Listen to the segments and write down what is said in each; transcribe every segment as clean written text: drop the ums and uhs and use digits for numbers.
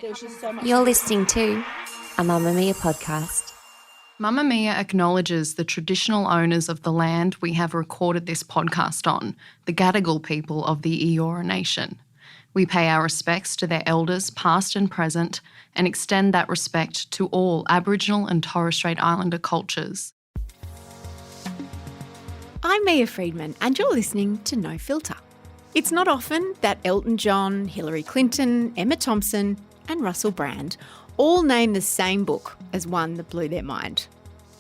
There's just so much. You're listening to a Mamamia podcast. Mamamia acknowledges the traditional owners of the land we have recorded this podcast on, the Gadigal people of the Eora Nation. We pay our respects to their elders, past and present, and extend that respect to all Aboriginal and Torres Strait Islander cultures. I'm Mia Friedman, and you're listening to No Filter. It's not often that Elton John, Hillary Clinton, Emma Thompson, and Russell Brand all name the same book as one that blew their mind.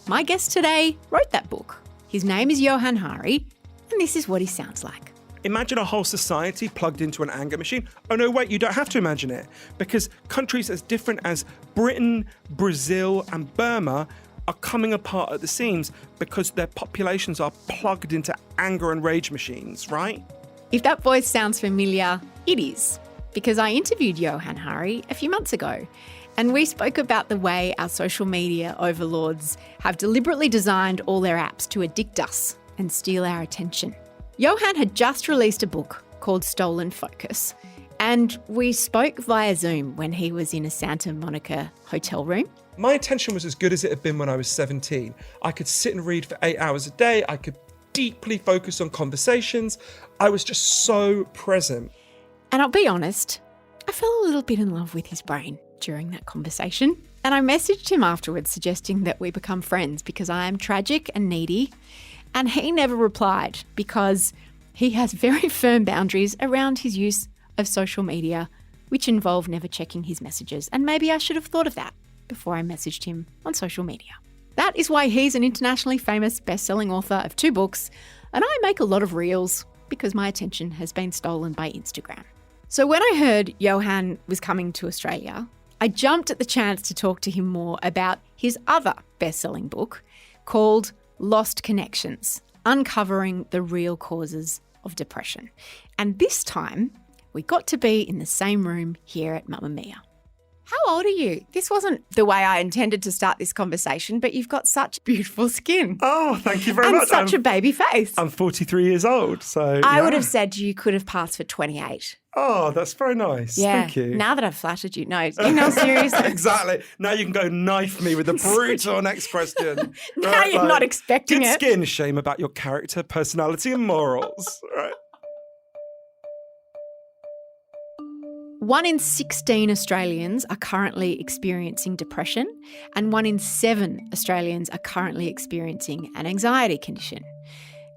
My guest today wrote that book. His name is Johann Hari, and this is what he sounds like. Imagine a whole society plugged into an anger machine. Oh no, wait, you don't have to imagine it, because countries as different as Britain, Brazil, and Burma are coming apart at the seams because their populations are plugged into anger and rage machines, right? If that voice sounds familiar, it is, because I interviewed Johann Hari a few months ago, and we spoke about the way our social media overlords have deliberately designed all their apps to addict us and steal our attention. Johann had just released a book called Stolen Focus, and we spoke via Zoom when he was in a Santa Monica hotel room. My attention was as good as it had been when I was 17. I could sit and read for 8 hours a day. I could deeply focus on conversations. I was just so present. And I'll be honest, I fell a little bit in love with his brain during that conversation. And I messaged him afterwards suggesting that we become friends because I am tragic and needy. And he never replied because he has very firm boundaries around his use of social media, which involve never checking his messages. And maybe I should have thought of that before I messaged him on social media. That is why he's an internationally famous best-selling author of 2 books, and I make a lot of reels because my attention has been stolen by Instagram. So when I heard Johann was coming to Australia, I jumped at the chance to talk to him more about his other best-selling book called Lost Connections, Uncovering the Real Causes of Depression. And this time, we got to be in the same room here at Mamamia. How old are you? This wasn't the way I intended to start this conversation, but you've got such beautiful skin. Oh, thank you very and much. such a baby face. I'm 43 years old, so I would have said you could have passed for 28. Oh, that's very nice. Yeah. Thank you. Now that I've flattered you. No, seriously. Exactly. Now you can go knife me with the brutal next question. Now Right, you're not expecting good it. skin, shame about your character, personality and morals. Right. 1 in 16 Australians are currently experiencing depression, and 1 in 7 Australians are currently experiencing an anxiety condition.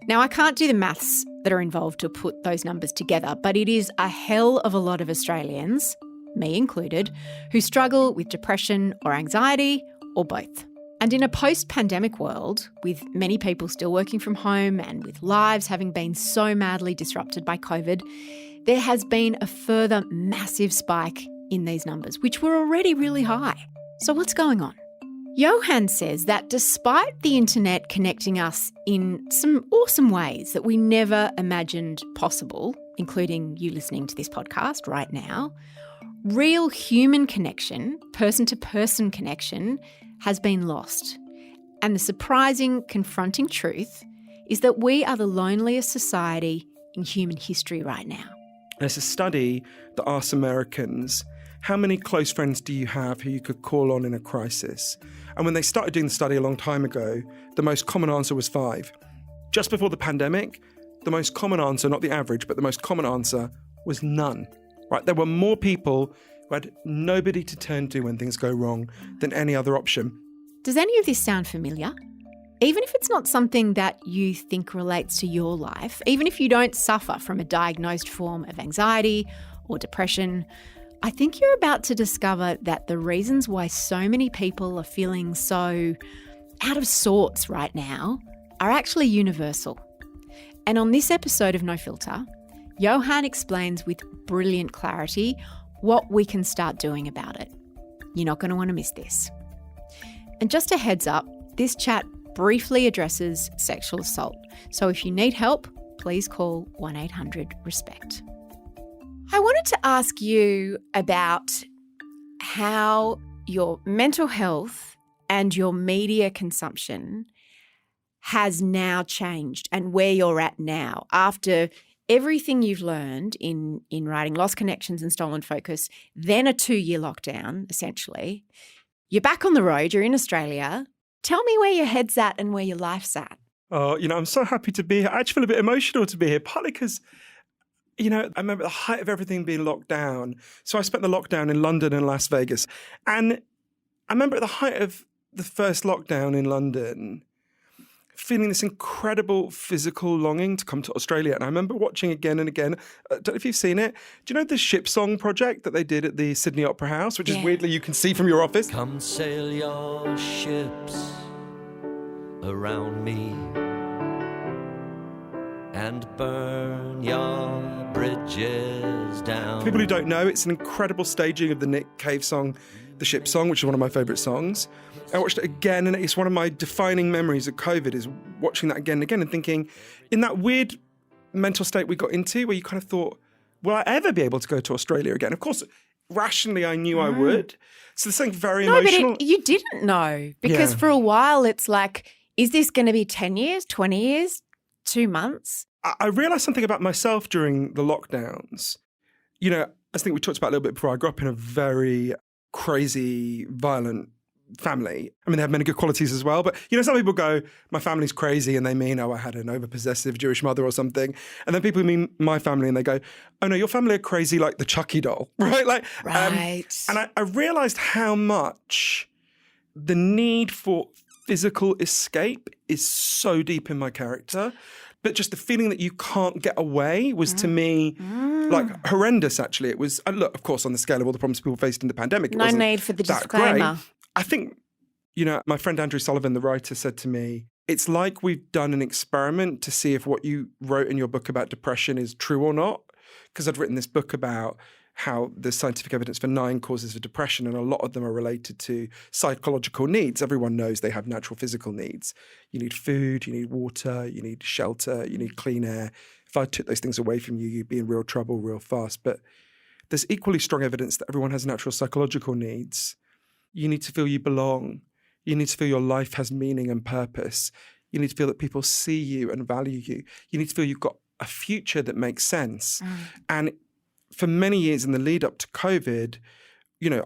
Now, I can't do the maths that are involved to put those numbers together, but it is a hell of a lot of Australians, me included, who struggle with depression or anxiety or both. And in a post-pandemic world, with many people still working from home and with lives having been so madly disrupted by COVID, there has been a further massive spike in these numbers, which were already really high. So what's going on? Johann says that despite the internet connecting us in some awesome ways that we never imagined possible, including you listening to this podcast right now, real human connection, person-to-person connection, has been lost. And the surprising, confronting truth is that we are the loneliest society in human history right now. There's a study that asks Americans, how many close friends do you have who you could call on in a crisis? And when they started doing the study a long time ago, the most common answer was 5. Just before the pandemic, the most common answer, not the average, but the most common answer was none. Right? There were more people who had nobody to turn to when things go wrong than any other option. Does any of this sound familiar? Even if it's not something that you think relates to your life, even if you don't suffer from a diagnosed form of anxiety or depression, I think you're about to discover that the reasons why so many people are feeling so out of sorts right now are actually universal. And on this episode of No Filter, Johann explains with brilliant clarity what we can start doing about it. You're not going to want to miss this. And just a heads up, this chat briefly addresses sexual assault. So if you need help, please call 1-800-RESPECT. I wanted to ask you about how your mental health and your media consumption has now changed and where you're at now after everything you've learned in writing Lost Connections and Stolen Focus, then a 2-year lockdown, essentially. You're back on the road, you're in Australia. Tell me where your head's at and where your life's at. Oh, I'm so happy to be here. I actually feel a bit emotional to be here, partly because, I remember the height of everything being locked down. So I spent the lockdown in London and Las Vegas. And I remember at the height of the first lockdown in London, feeling this incredible physical longing to come to Australia. And I remember watching again and again. I don't know if you've seen it. Do you know the ship song project that they did at the Sydney Opera House, which is weirdly you can see from your office? Come sail your ships around me and burn your bridges down. For people who don't know, it's an incredible staging of the Nick Cave song, The Ship Song, which is one of my favourite songs. I watched it again, and it's one of my defining memories of COVID, is watching that again and again and thinking, in that weird mental state we got into where you kind of thought, will I ever be able to go to Australia again? Of course, rationally, I knew I would. So there's something very emotional. But you didn't know, because for a while it's like, is this going to be 10 years, 20 years, 2 months? I realised something about myself during the lockdowns. I think we talked about it a little bit before. I grew up in a very crazy, violent family. I mean, they have many good qualities as well. But, some people go, my family's crazy, and they mean, I had an overpossessive Jewish mother or something. And then people mean my family and they go, oh no, your family are crazy like the Chucky doll, right? Right. And I realised how much the need for physical escape is so deep in my character. But just the feeling that you can't get away was to me horrendous, actually. It was, look, of course, on the scale of all the problems people faced in the pandemic, it no wasn't need for the that disclaimer. great. I think, my friend Andrew Sullivan, the writer, said to me, it's like we've done an experiment to see if what you wrote in your book about depression is true or not. Because I'd written this book about how there's scientific evidence for 9 causes of depression, and a lot of them are related to psychological needs. Everyone knows they have natural physical needs. You need food, you need water, you need shelter, you need clean air. If I took those things away from you, you'd be in real trouble real fast. But there's equally strong evidence that everyone has natural psychological needs. You need to feel you belong. You need to feel your life has meaning and purpose. You need to feel that people see you and value you. You need to feel you've got a future that makes sense. And for many years in the lead up to COVID,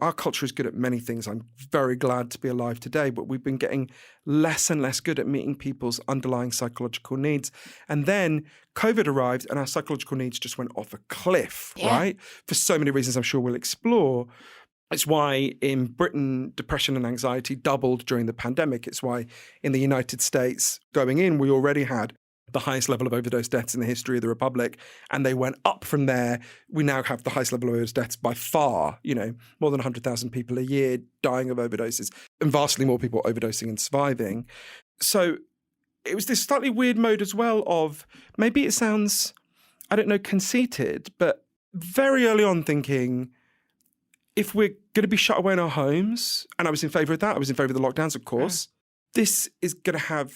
our culture is good at many things. I'm very glad to be alive today, but we've been getting less and less good at meeting people's underlying psychological needs. And then COVID arrived and our psychological needs just went off a cliff, right? For so many reasons I'm sure we'll explore. It's why in Britain, depression and anxiety doubled during the pandemic. It's why in the United States, going in, we already had the highest level of overdose deaths in the history of the Republic, and they went up from there. We now have the highest level of overdose deaths by far, more than 100,000 people a year dying of overdoses, and vastly more people overdosing and surviving. So it was this slightly weird mode as well of, maybe it sounds, I don't know, conceited, but very early on thinking, if we're going to be shut away in our homes, and I was in favour of that, I was in favour of the lockdowns, of course, this is going to have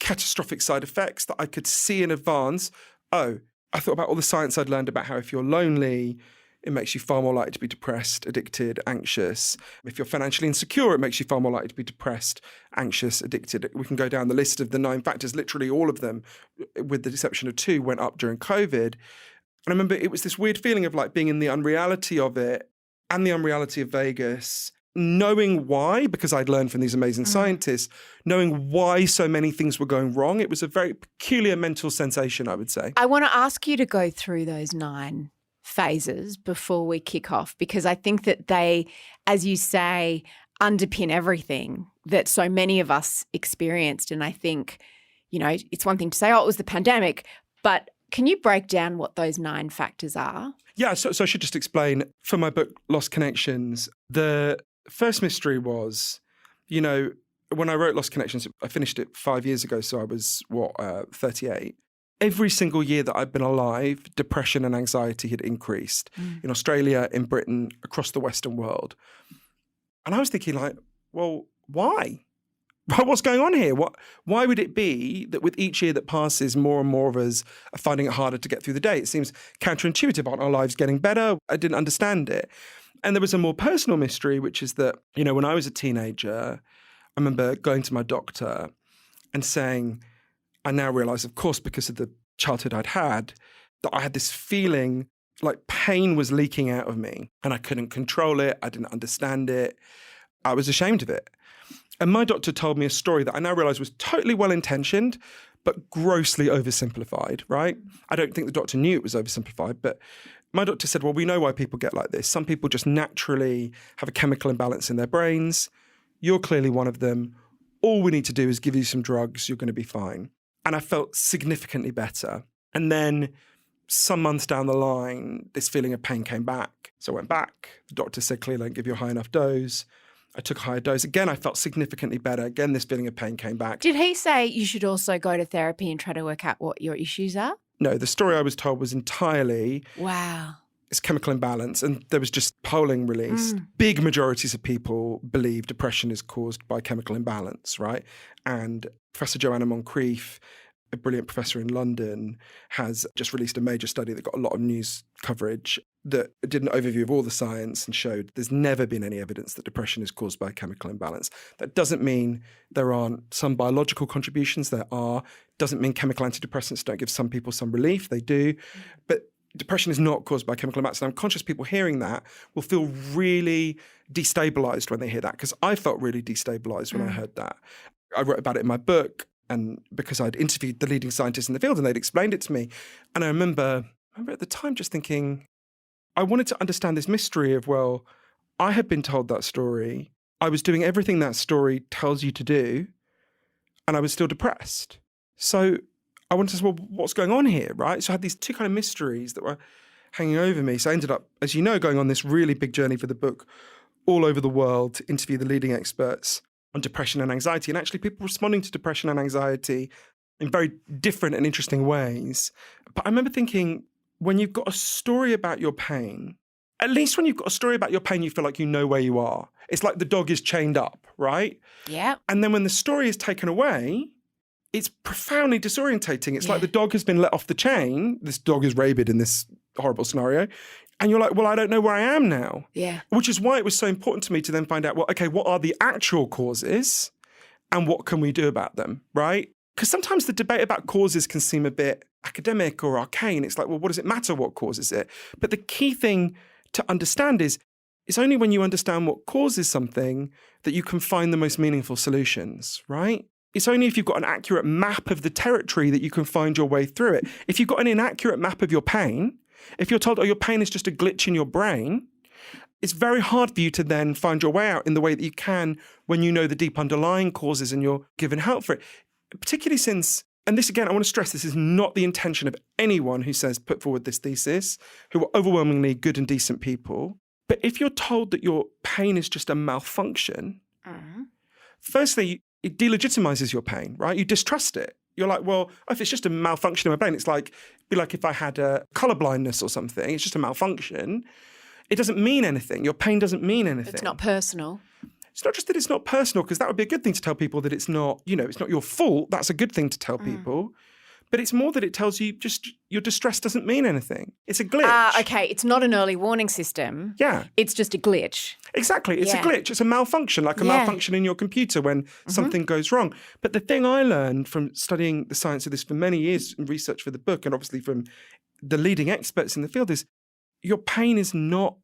catastrophic side effects that I could see in advance. I thought about all the science I'd learned about how if you're lonely, it makes you far more likely to be depressed, addicted, anxious. If you're financially insecure, it makes you far more likely to be depressed, anxious, addicted. We can go down the list of the 9 factors. Literally all of them, with the exception of 2, went up during COVID. And I remember it was this weird feeling of being in the unreality of it and the unreality of Vegas, knowing why, because I'd learned from these amazing scientists, knowing why so many things were going wrong. It was a very peculiar mental sensation, I would say. I want to ask you to go through those 9 phases before we kick off, because I think that they, as you say, underpin everything that so many of us experienced. And I think, it's one thing to say, it was the pandemic, but can you break down what those 9 factors are? Yeah, so I should just explain. For my book, Lost Connections, the first mystery was, when I wrote Lost Connections, I finished it 5 years ago, so I was, 38. Every single year that I've been alive, depression and anxiety had increased in Australia, in Britain, across the Western world. And I was thinking well, why? What's going on here? Why would it be that with each year that passes, more and more of us are finding it harder to get through the day? It seems counterintuitive. Aren't our lives getting better? I didn't understand it. And there was a more personal mystery, which is that, when I was a teenager, I remember going to my doctor and saying, I now realise, of course, because of the childhood I'd had, that I had this feeling like pain was leaking out of me and I couldn't control it. I didn't understand it. I was ashamed of it. And my doctor told me a story that I now realise was totally well-intentioned, but grossly oversimplified, right? I don't think the doctor knew it was oversimplified, but my doctor said, well, we know why people get like this. Some people just naturally have a chemical imbalance in their brains. You're clearly one of them. All we need to do is give you some drugs. You're going to be fine. And I felt significantly better. And then some months down the line, this feeling of pain came back. So I went back. The doctor said, clearly I don't give you a high enough dose. I took a higher dose. Again, I felt significantly better. Again, this feeling of pain came back. Did he say you should also go to therapy and try to work out what your issues are? No, the story I was told was entirely Wow. it's chemical imbalance. And there was just polling released. Big majorities of people believe depression is caused by chemical imbalance, right? And Professor Joanna Moncrief, a brilliant professor in London, has just released a major study that got a lot of news coverage that did an overview of all the science and showed there's never been any evidence that depression is caused by chemical imbalance. That doesn't mean there aren't some biological contributions. There are. Doesn't mean chemical antidepressants don't give some people some relief. They do. But depression is not caused by chemical imbalance. And I'm conscious people hearing that will feel really destabilised when they hear that, because I felt really destabilised when I heard that. I wrote about it in my book, and because I'd interviewed the leading scientists in the field and they'd explained it to me. And I remember at the time just thinking, I wanted to understand this mystery of, well, I had been told that story. I was doing everything that story tells you to do, and I was still depressed. So I wanted to say, well, what's going on here, right? So I had these two kind of mysteries that were hanging over me. So I ended up, as you know, going on this really big journey for the book all over the world to interview the leading experts on depression and anxiety, and actually people responding to depression and anxiety in very different and interesting ways. But I remember thinking, when you've got a story about your pain, at least when you've got a story about your pain, you feel like you know where you are. It's like the dog is chained up, right? Yeah. And then when the story is taken away, it's profoundly disorientating. It's like the dog has been let off the chain. This dog is rabid in this horrible scenario. And you're like, well, I don't know where I am now. Yeah. Which is why it was so important to me to then find out, well, okay, what are the actual causes and what can we do about them, right? Because sometimes the debate about causes can seem a bit academic or arcane. It's like, well, what does it matter what causes it? But the key thing to understand is it's only when you understand what causes something that you can find the most meaningful solutions, right? It's only if you've got an accurate map of the territory that you can find your way through it. If you've got an inaccurate map of your pain, if you're told, oh, your pain is just a glitch in your brain, it's very hard for you to then find your way out in the way that you can when you know the deep underlying causes and you're given help for it. Particularly since, and this again, I want to stress, this is not the intention of anyone who says put forward this thesis, who are overwhelmingly good and decent people. But if you're told that your pain is just a malfunction, firstly, it delegitimizes your pain, right? You distrust it. You're like, well, if it's just a malfunction in my brain, it'd be like if I had a colour blindness or something, it's just a malfunction. It doesn't mean anything. Your pain doesn't mean anything. It's not personal. It's not just that it's not personal, because that would be a good thing to tell people, that it's not, it's not your fault. That's a good thing to tell people. But it's more that it tells you just your distress doesn't mean anything. It's a glitch. Okay, it's not an early warning system. Yeah. It's just a glitch. Exactly. It's a glitch. It's a malfunction, like a malfunction in your computer when something goes wrong. But the thing I learned from studying the science of this for many years in research for the book, and obviously from the leading experts in the field, is your pain is not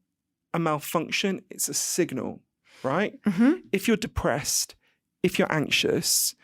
a malfunction. It's a signal, right? If you're depressed, if you're anxious,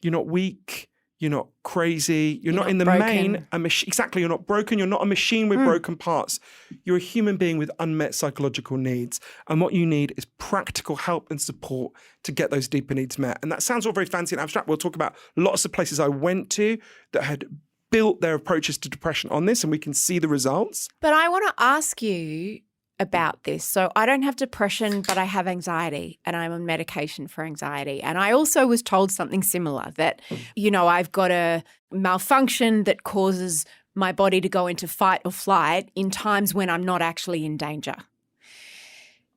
you're not weak, you're not crazy, you're not in the broken. main a machine. Exactly, you're not broken, you're not a machine with broken parts. You're a human being with unmet psychological needs. And what you need is practical help and support to get those deeper needs met. And that sounds all very fancy and abstract. We'll talk about lots of places I went to that had built their approaches to depression on this, and we can see the results. But I want to ask you about this. So I don't have depression, but I have anxiety, and I'm on medication for anxiety. And I also was told something similar, that, I've got a malfunction that causes my body to go into fight or flight in times when I'm not actually in danger.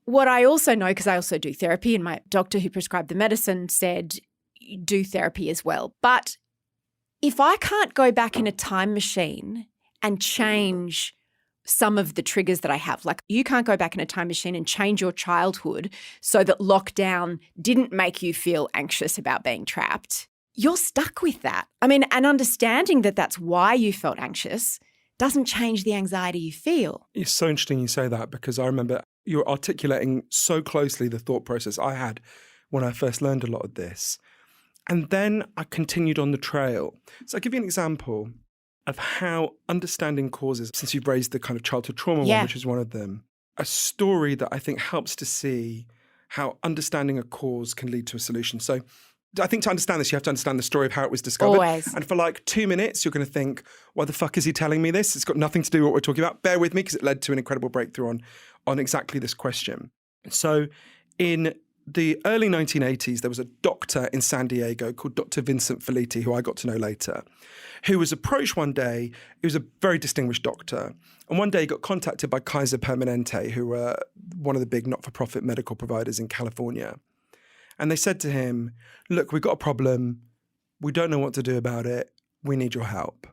What I also know, because I also do therapy, and my doctor who prescribed the medicine said, do therapy as well. But if I can't go back in a time machine and change some of the triggers that I have, like you can't go back in a time machine and change your childhood so that lockdown didn't make you feel anxious about being trapped, you're stuck with that. I mean, and understanding that that's why you felt anxious doesn't change the anxiety you feel. It's so interesting you say that, because I remember you're articulating so closely the thought process I had when I first learned a lot of this. And then I continued on the trail. So I'll give you an example of how understanding causes, since you've raised the kind of childhood trauma one, which is one of them, a story that I think helps to see how understanding a cause can lead to a solution. So I think to understand this, you have to understand the story of how it was discovered. Always. And for like 2 minutes, you're going to think, why the fuck is he telling me this? It's got nothing to do with what we're talking about. Bear with me, because it led to an incredible breakthrough on exactly this question. So in the early 1980s, there was a doctor in San Diego called Dr. Vincent Felitti, who I got to know later, who was approached one day. He was a very distinguished doctor. And one day he got contacted by Kaiser Permanente, who were one of the big not-for-profit medical providers in California. And they said to him, look, we've got a problem. We don't know what to do about it. We need your help.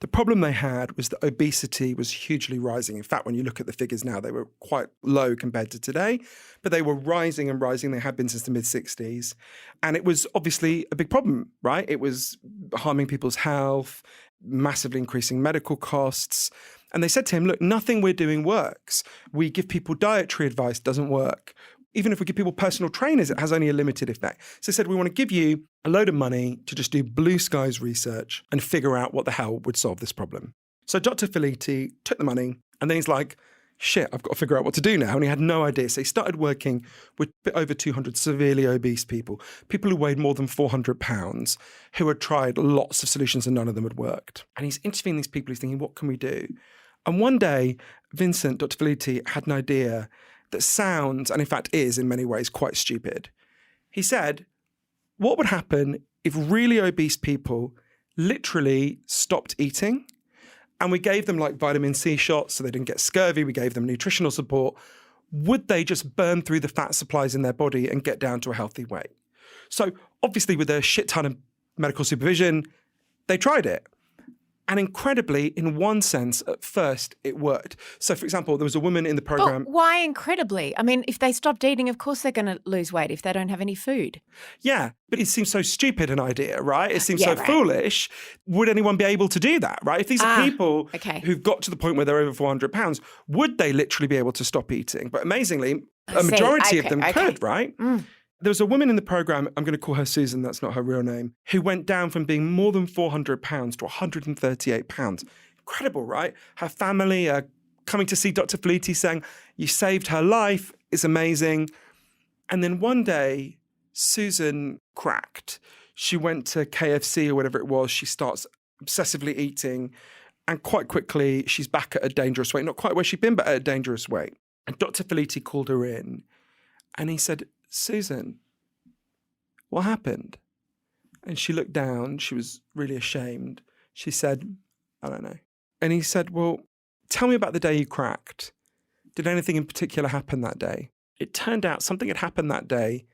The problem they had was that obesity was hugely rising. In fact, when you look at the figures now, they were quite low compared to today, but they were rising and rising. They had been since the mid-60s. And it was obviously a big problem, right? It was harming people's health, massively increasing medical costs. And they said to him, look, nothing we're doing works. We give people dietary advice, doesn't work. Even if we give people personal trainers, it has only a limited effect. So they said, we want to give you a load of money to just do blue skies research and figure out what the hell would solve this problem. So Dr. Felitti took the money, and then he's like, shit, I've got to figure out what to do now. And he had no idea. So he started working with a bit over 200 severely obese people who weighed more than 400 pounds, who had tried lots of solutions and none of them had worked. And he's interviewing these people. He's thinking, what can we do? And one day, Vincent, Dr. Felitti, had an idea that sounds, and in fact is in many ways, quite stupid. He said, what would happen if really obese people literally stopped eating, and we gave them like vitamin C shots so they didn't get scurvy, we gave them nutritional support? Would they just burn through the fat supplies in their body and get down to a healthy weight? So obviously with a shit ton of medical supervision, they tried it. And incredibly, in one sense, at first, it worked. So, for example, there was a woman in the program. But why incredibly? I mean, if they stopped eating, of course they're going to lose weight if they don't have any food. Yeah, but it seems so stupid an idea, right? It seems foolish. Would anyone be able to do that, right? If these are people who've got to the point where they're over 400 pounds, would they literally be able to stop eating? But amazingly, a majority of them could, right? Mm. There was a woman in the program, I'm going to call her Susan, that's not her real name, who went down from being more than 400 pounds to 138 pounds. Incredible, right? Her family are coming to see Dr. Felitti saying, you saved her life, it's amazing. And then one day, Susan cracked. She went to KFC or whatever it was. She starts obsessively eating. And quite quickly, she's back at a dangerous weight. Not quite where she'd been, but at a dangerous weight. And Dr. Felitti called her in. And he said, Susan, what happened? And she looked down. She was really ashamed. She said, I don't know. And he said, well, tell me about the day you cracked. Did anything in particular happen that day? It turned out something had happened that day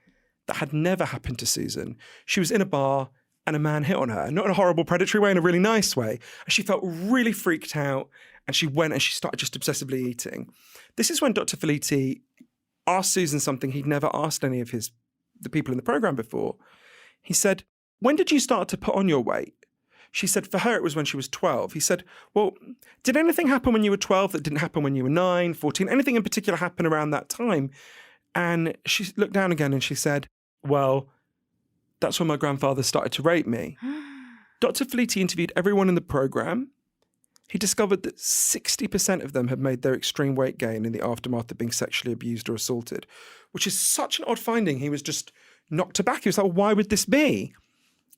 that had never happened to Susan. She was in a bar and a man hit on her, not in a horrible predatory way, in a really nice way. And she felt really freaked out, and she went and she started just obsessively eating. This is when Dr. Felitti asked Susan something he'd never asked any of the people in the program before. He said, when did you start to put on your weight? She said, for her, it was when she was 12. He said, well, did anything happen when you were 12 that didn't happen when you were 9, 14? Anything in particular happen around that time? And she looked down again and she said, well, that's when my grandfather started to rape me. Dr. Felitti interviewed everyone in the program. He discovered that 60% of them had made their extreme weight gain in the aftermath of being sexually abused or assaulted, which is such an odd finding. He was just knocked aback. He was like, well, why would this be?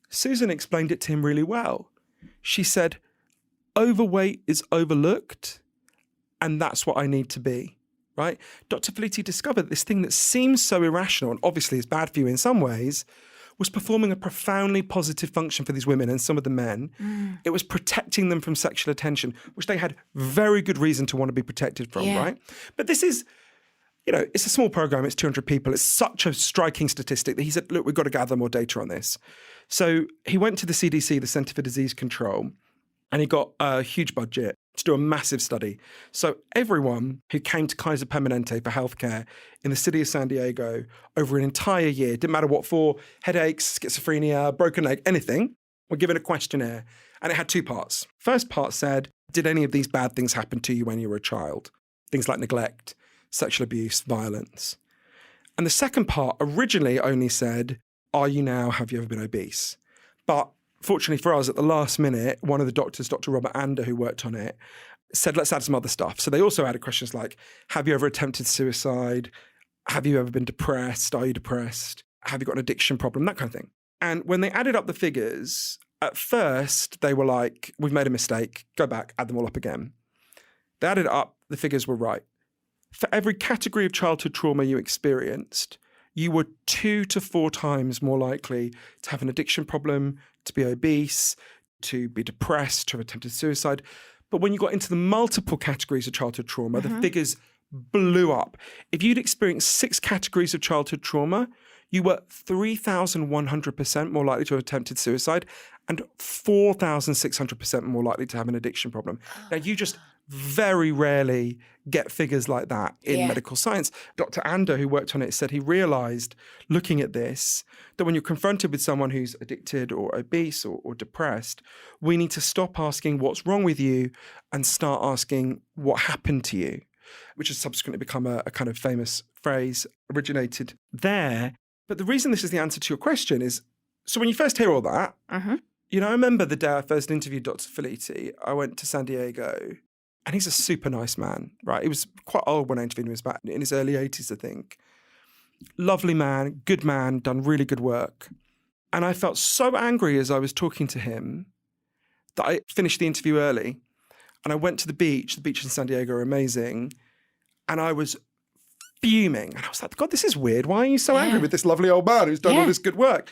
Susan explained it to him really well. She said, overweight is overlooked, and that's what I need to be, right? Dr. Felitti discovered this thing that seems so irrational and obviously is bad for you in some ways, was performing a profoundly positive function for these women and some of the men. It was protecting them from sexual attention, which they had very good reason to want to be protected from, right? But this is, it's a small program, it's 200 people. It's such a striking statistic that he said, look, we've got to gather more data on this. So he went to the CDC, the Centre for Disease Control, and he got a huge budget to do a massive study. So everyone who came to Kaiser Permanente for healthcare in the city of San Diego over an entire year, didn't matter what for, headaches, schizophrenia, broken leg, anything, were given a questionnaire and it had two parts. First part said, did any of these bad things happen to you when you were a child? Things like neglect, sexual abuse, violence. And the second part originally only said, have you ever been obese? But fortunately for us, at the last minute, one of the doctors, Dr. Robert Ander, who worked on it, said, let's add some other stuff. So they also added questions like, have you ever attempted suicide? Have you ever been depressed? Are you depressed? Have you got an addiction problem? That kind of thing. And when they added up the figures, at first they were like, we've made a mistake, go back, add them all up again. They added it up, the figures were right. For every category of childhood trauma you experienced, you were 2 to 4 times more likely to have an addiction problem, to be obese, to be depressed, to have attempted suicide. But when you got into the multiple categories of childhood trauma, the figures blew up. If you'd experienced 6 categories of childhood trauma, you were 3,100% more likely to have attempted suicide and 4,600% more likely to have an addiction problem. Now, you just very rarely get figures like that in medical science. Dr. Ander, who worked on it, said he realized, looking at this, that when you're confronted with someone who's addicted or obese or depressed, we need to stop asking what's wrong with you and start asking what happened to you, which has subsequently become a kind of famous phrase, originated there. But the reason this is the answer to your question is, so when you first hear all that, you know, I remember the day I first interviewed Dr. Felitti, I went to San Diego, and he's a super nice man, right? He was quite old when I interviewed him. He was about in his early 80s, I think. Lovely man, good man, done really good work. And I felt so angry as I was talking to him that I finished the interview early. And I went to the beach. The beaches in San Diego are amazing. And I was fuming. And I was like, God, this is weird. Why are you so angry with this lovely old man who's done all this good work?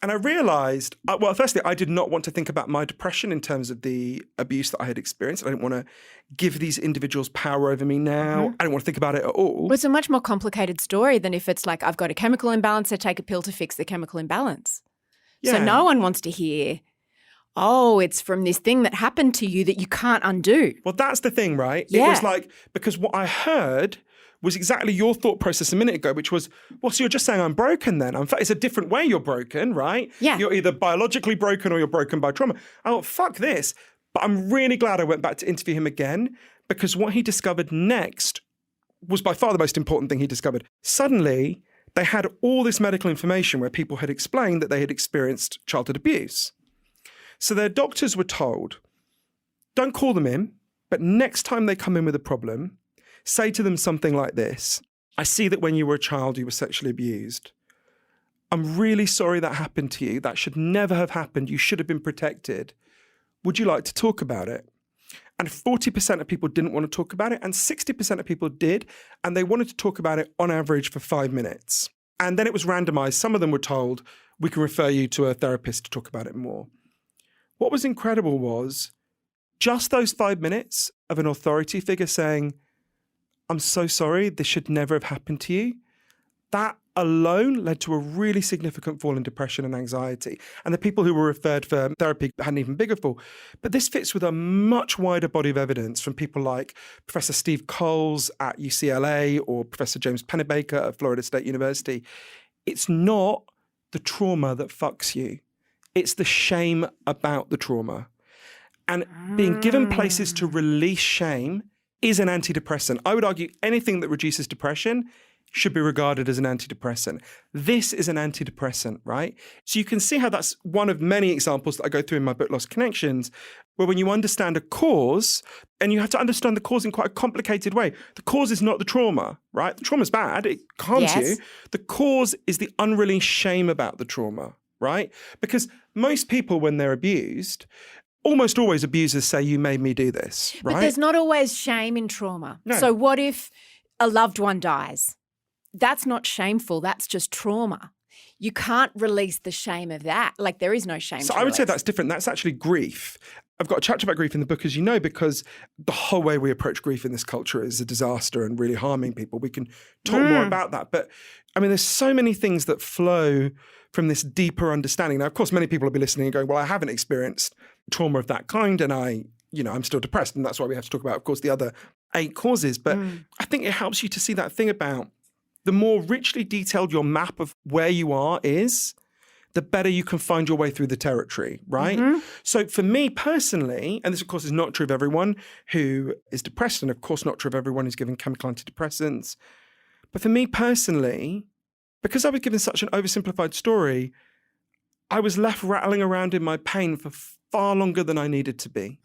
And I realised, well, firstly, I did not want to think about my depression in terms of the abuse that I had experienced. I didn't want to give these individuals power over me now. I didn't want to think about it at all. Well, it's a much more complicated story than if it's like, I've got a chemical imbalance, so take a pill to fix the chemical imbalance. Yeah. So no one wants to hear, oh, it's from this thing that happened to you that you can't undo. Well, that's the thing, right? Yeah. It was like, because what I heard was exactly your thought process a minute ago, which was, well, so you're just saying I'm broken then. It's a different way you're broken, right? Yeah. You're either biologically broken or you're broken by trauma. Oh, fuck this. But I'm really glad I went back to interview him again, because what he discovered next was by far the most important thing he discovered. Suddenly, they had all this medical information where people had explained that they had experienced childhood abuse. So their doctors were told, don't call them in, but next time they come in with a problem, say to them something like this: I see that when you were a child, you were sexually abused. I'm really sorry that happened to you. That should never have happened. You should have been protected. Would you like to talk about it? And 40% of people didn't want to talk about it, and 60% of people did, and they wanted to talk about it on average for 5 minutes. And then it was randomized. Some of them were told, we can refer you to a therapist to talk about it more. What was incredible was just those 5 minutes of an authority figure saying, I'm so sorry, this should never have happened to you. That alone led to a really significant fall in depression and anxiety. And the people who were referred for therapy had an even bigger fall. But this fits with a much wider body of evidence from people like Professor Steve Coles at UCLA or Professor James Pennebaker at Florida State University. It's not the trauma that fucks you. It's the shame about the trauma. And being given places to release shame is an antidepressant. I would argue anything that reduces depression should be regarded as an antidepressant. This is an antidepressant, right? So you can see how that's one of many examples that I go through in my book, Lost Connections, where when you understand a cause, and you have to understand the cause in quite a complicated way. The cause is not the trauma, right? The trauma's bad, it harms you. The cause is the unreleased shame about the trauma, right? Because most people, when they're abused, almost always abusers say, you made me do this, right? But there's not always shame in trauma. No. So what if a loved one dies? That's not shameful. That's just trauma. You can't release the shame of that. Like, there is no shame. So I would say that's different. That's actually grief. I've got a chapter about grief in the book, as you know, because the whole way we approach grief in this culture is a disaster and really harming people. We can talk more about that. But I mean, there's so many things that flow from this deeper understanding. Now, of course, many people will be listening and going, well, I haven't experienced trauma of that kind, and I'm still depressed. And that's why we have to talk about, of course, the other 8 causes. But I think it helps you to see that thing about the more richly detailed your map of where you are is, the better you can find your way through the territory, right? So for me personally, and this of course is not true of everyone who is depressed, and of course not true of everyone who's given chemical antidepressants, but for me personally, because I was given such an oversimplified story, I was left rattling around in my pain for far longer than I needed to be.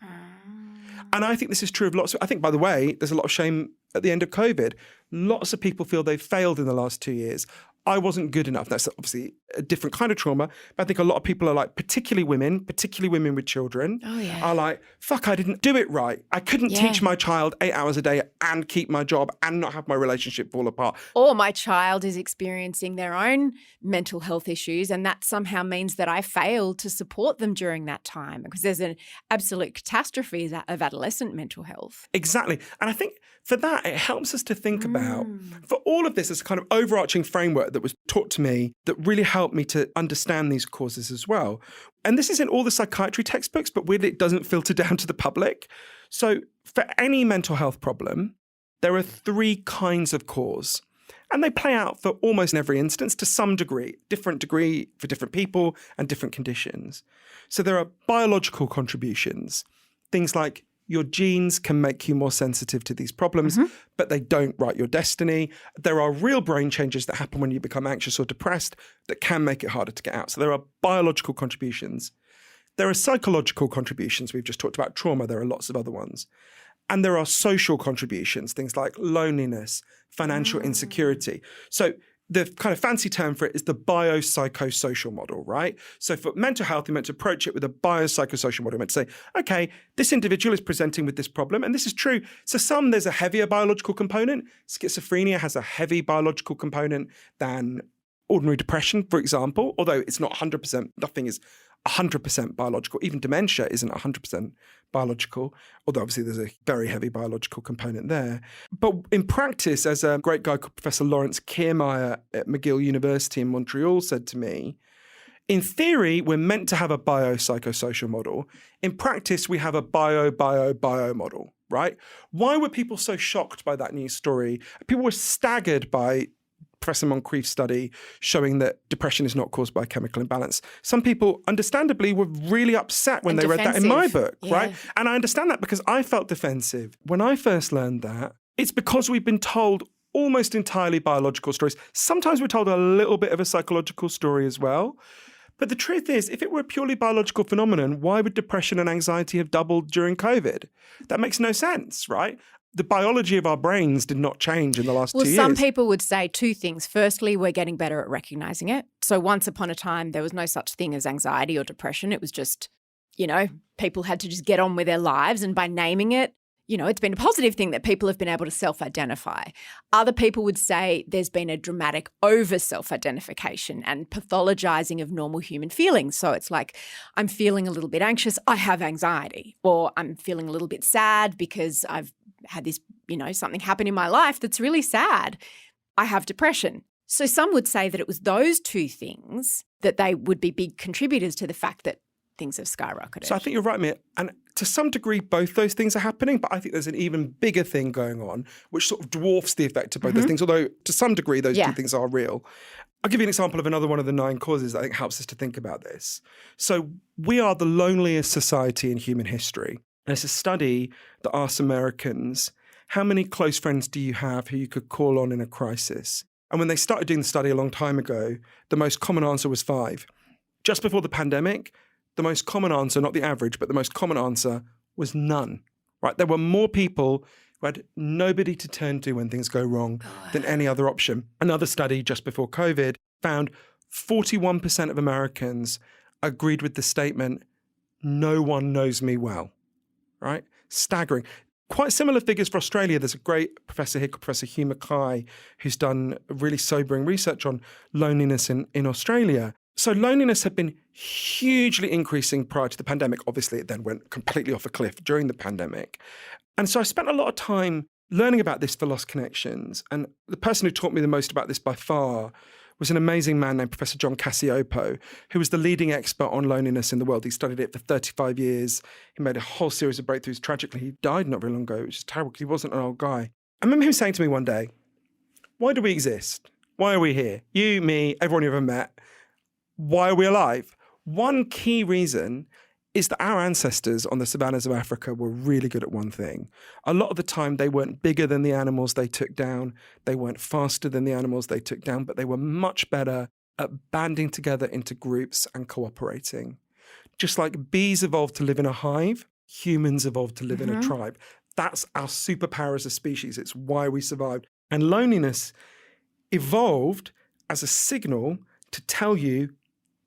And I think this is true of lots of, I think, by the way, there's a lot of shame at the end of COVID. Lots of people feel they've failed in the last 2 years. I wasn't good enough. That's obviously a different kind of trauma. But I think a lot of people are like, particularly women with children, are like, fuck, I didn't do it right. I couldn't teach my child 8 hours a day and keep my job and not have my relationship fall apart. Or my child is experiencing their own mental health issues, and that somehow means that I failed to support them during that time, because there's an absolute catastrophe of adolescent mental health. Exactly. And I think for that, it helps us to think about, for all of this, as a kind of overarching framework that was taught to me that really helped me to understand these causes as well. And this is in all the psychiatry textbooks, but weirdly, it doesn't filter down to the public. So for any mental health problem, there are 3 kinds of cause. And they play out for almost every instance to some degree, different degree for different people and different conditions. So there are biological contributions, things like your genes can make you more sensitive to these problems, but they don't write your destiny. There are real brain changes that happen when you become anxious or depressed that can make it harder to get out. So there are biological contributions. There are psychological contributions. We've just talked about trauma. There are lots of other ones. And there are social contributions, things like loneliness, financial insecurity. So the kind of fancy term for it is the biopsychosocial model, right? So for mental health, you're meant to approach it with a biopsychosocial model. You're meant to say, okay, this individual is presenting with this problem, and this is true. So some, there's a heavier biological component. Schizophrenia has a heavy biological component than ordinary depression, for example, although it's not 100%, nothing is 100% biological. Even dementia isn't 100% biological, although obviously there's a very heavy biological component there. But in practice, as a great guy called Professor Lawrence Kiermaier at McGill University in Montreal said to me, in theory, we're meant to have a biopsychosocial model. In practice, we have a bio model, right? Why were people so shocked by that news story? People were staggered by Professor Moncrief's study showing that depression is not caused by chemical imbalance. Some people, understandably, were really upset when they read that in my book, right? And I understand that because I felt defensive. When I first learned that, it's because we've been told almost entirely biological stories. Sometimes we're told a little bit of a psychological story as well. But the truth is, if it were a purely biological phenomenon, why would depression and anxiety have doubled during COVID? That makes no sense, right? The biology of our brains did not change in the last 2 years. Well, some people would say 2 things. Firstly, we're getting better at recognizing it. So once upon a time, there was no such thing as anxiety or depression. It was just, people had to just get on with their lives. And by naming it, it's been a positive thing that people have been able to self-identify. Other people would say there's been a dramatic over-self-identification and pathologizing of normal human feelings. So it's like, I'm feeling a little bit anxious, I have anxiety. Or I'm feeling a little bit sad because I've had this, something happen in my life that's really sad. I have depression. So some would say that it was those 2 things that they would be big contributors to the fact that things have skyrocketed. So I think you're right, Mia. And to some degree, both those things are happening, but I think there's an even bigger thing going on, which sort of dwarfs the effect of both those things, although to some degree, those 2 things are real. I'll give you an example of another one of the 9 causes that I think helps us to think about this. So we are the loneliest society in human history. And it's a study that asks Americans, how many close friends do you have who you could call on in a crisis? And when they started doing the study a long time ago, the most common answer was 5. Just before the pandemic, the most common answer, not the average, but the most common answer was none, right? There were more people who had nobody to turn to when things go wrong than any other option. Another study just before COVID found 41% of Americans agreed with the statement, no one knows me well, right? Staggering. Quite similar figures for Australia. There's a great professor here called Professor Hugh Mackay who's done really sobering research on loneliness in Australia. So loneliness had been hugely increasing prior to the pandemic. Obviously, it then went completely off a cliff during the pandemic. And so I spent a lot of time learning about this for Lost Connections. And the person who taught me the most about this by far was an amazing man named Professor John Cacioppo, who was the leading expert on loneliness in the world. He studied it for 35 years. He made a whole series of breakthroughs. Tragically, he died not very long ago, which is terrible because he wasn't an old guy. I remember him saying to me one day, why do we exist? Why are we here? You, me, everyone you've ever met. Why are we alive? One key reason is that our ancestors on the savannas of Africa were really good at one thing. A lot of the time, they weren't bigger than the animals they took down. They weren't faster than the animals they took down, but they were much better at banding together into groups and cooperating. Just like bees evolved to live in a hive, humans evolved to live in a tribe. That's our superpower as a species. It's why we survived. And loneliness evolved as a signal to tell you,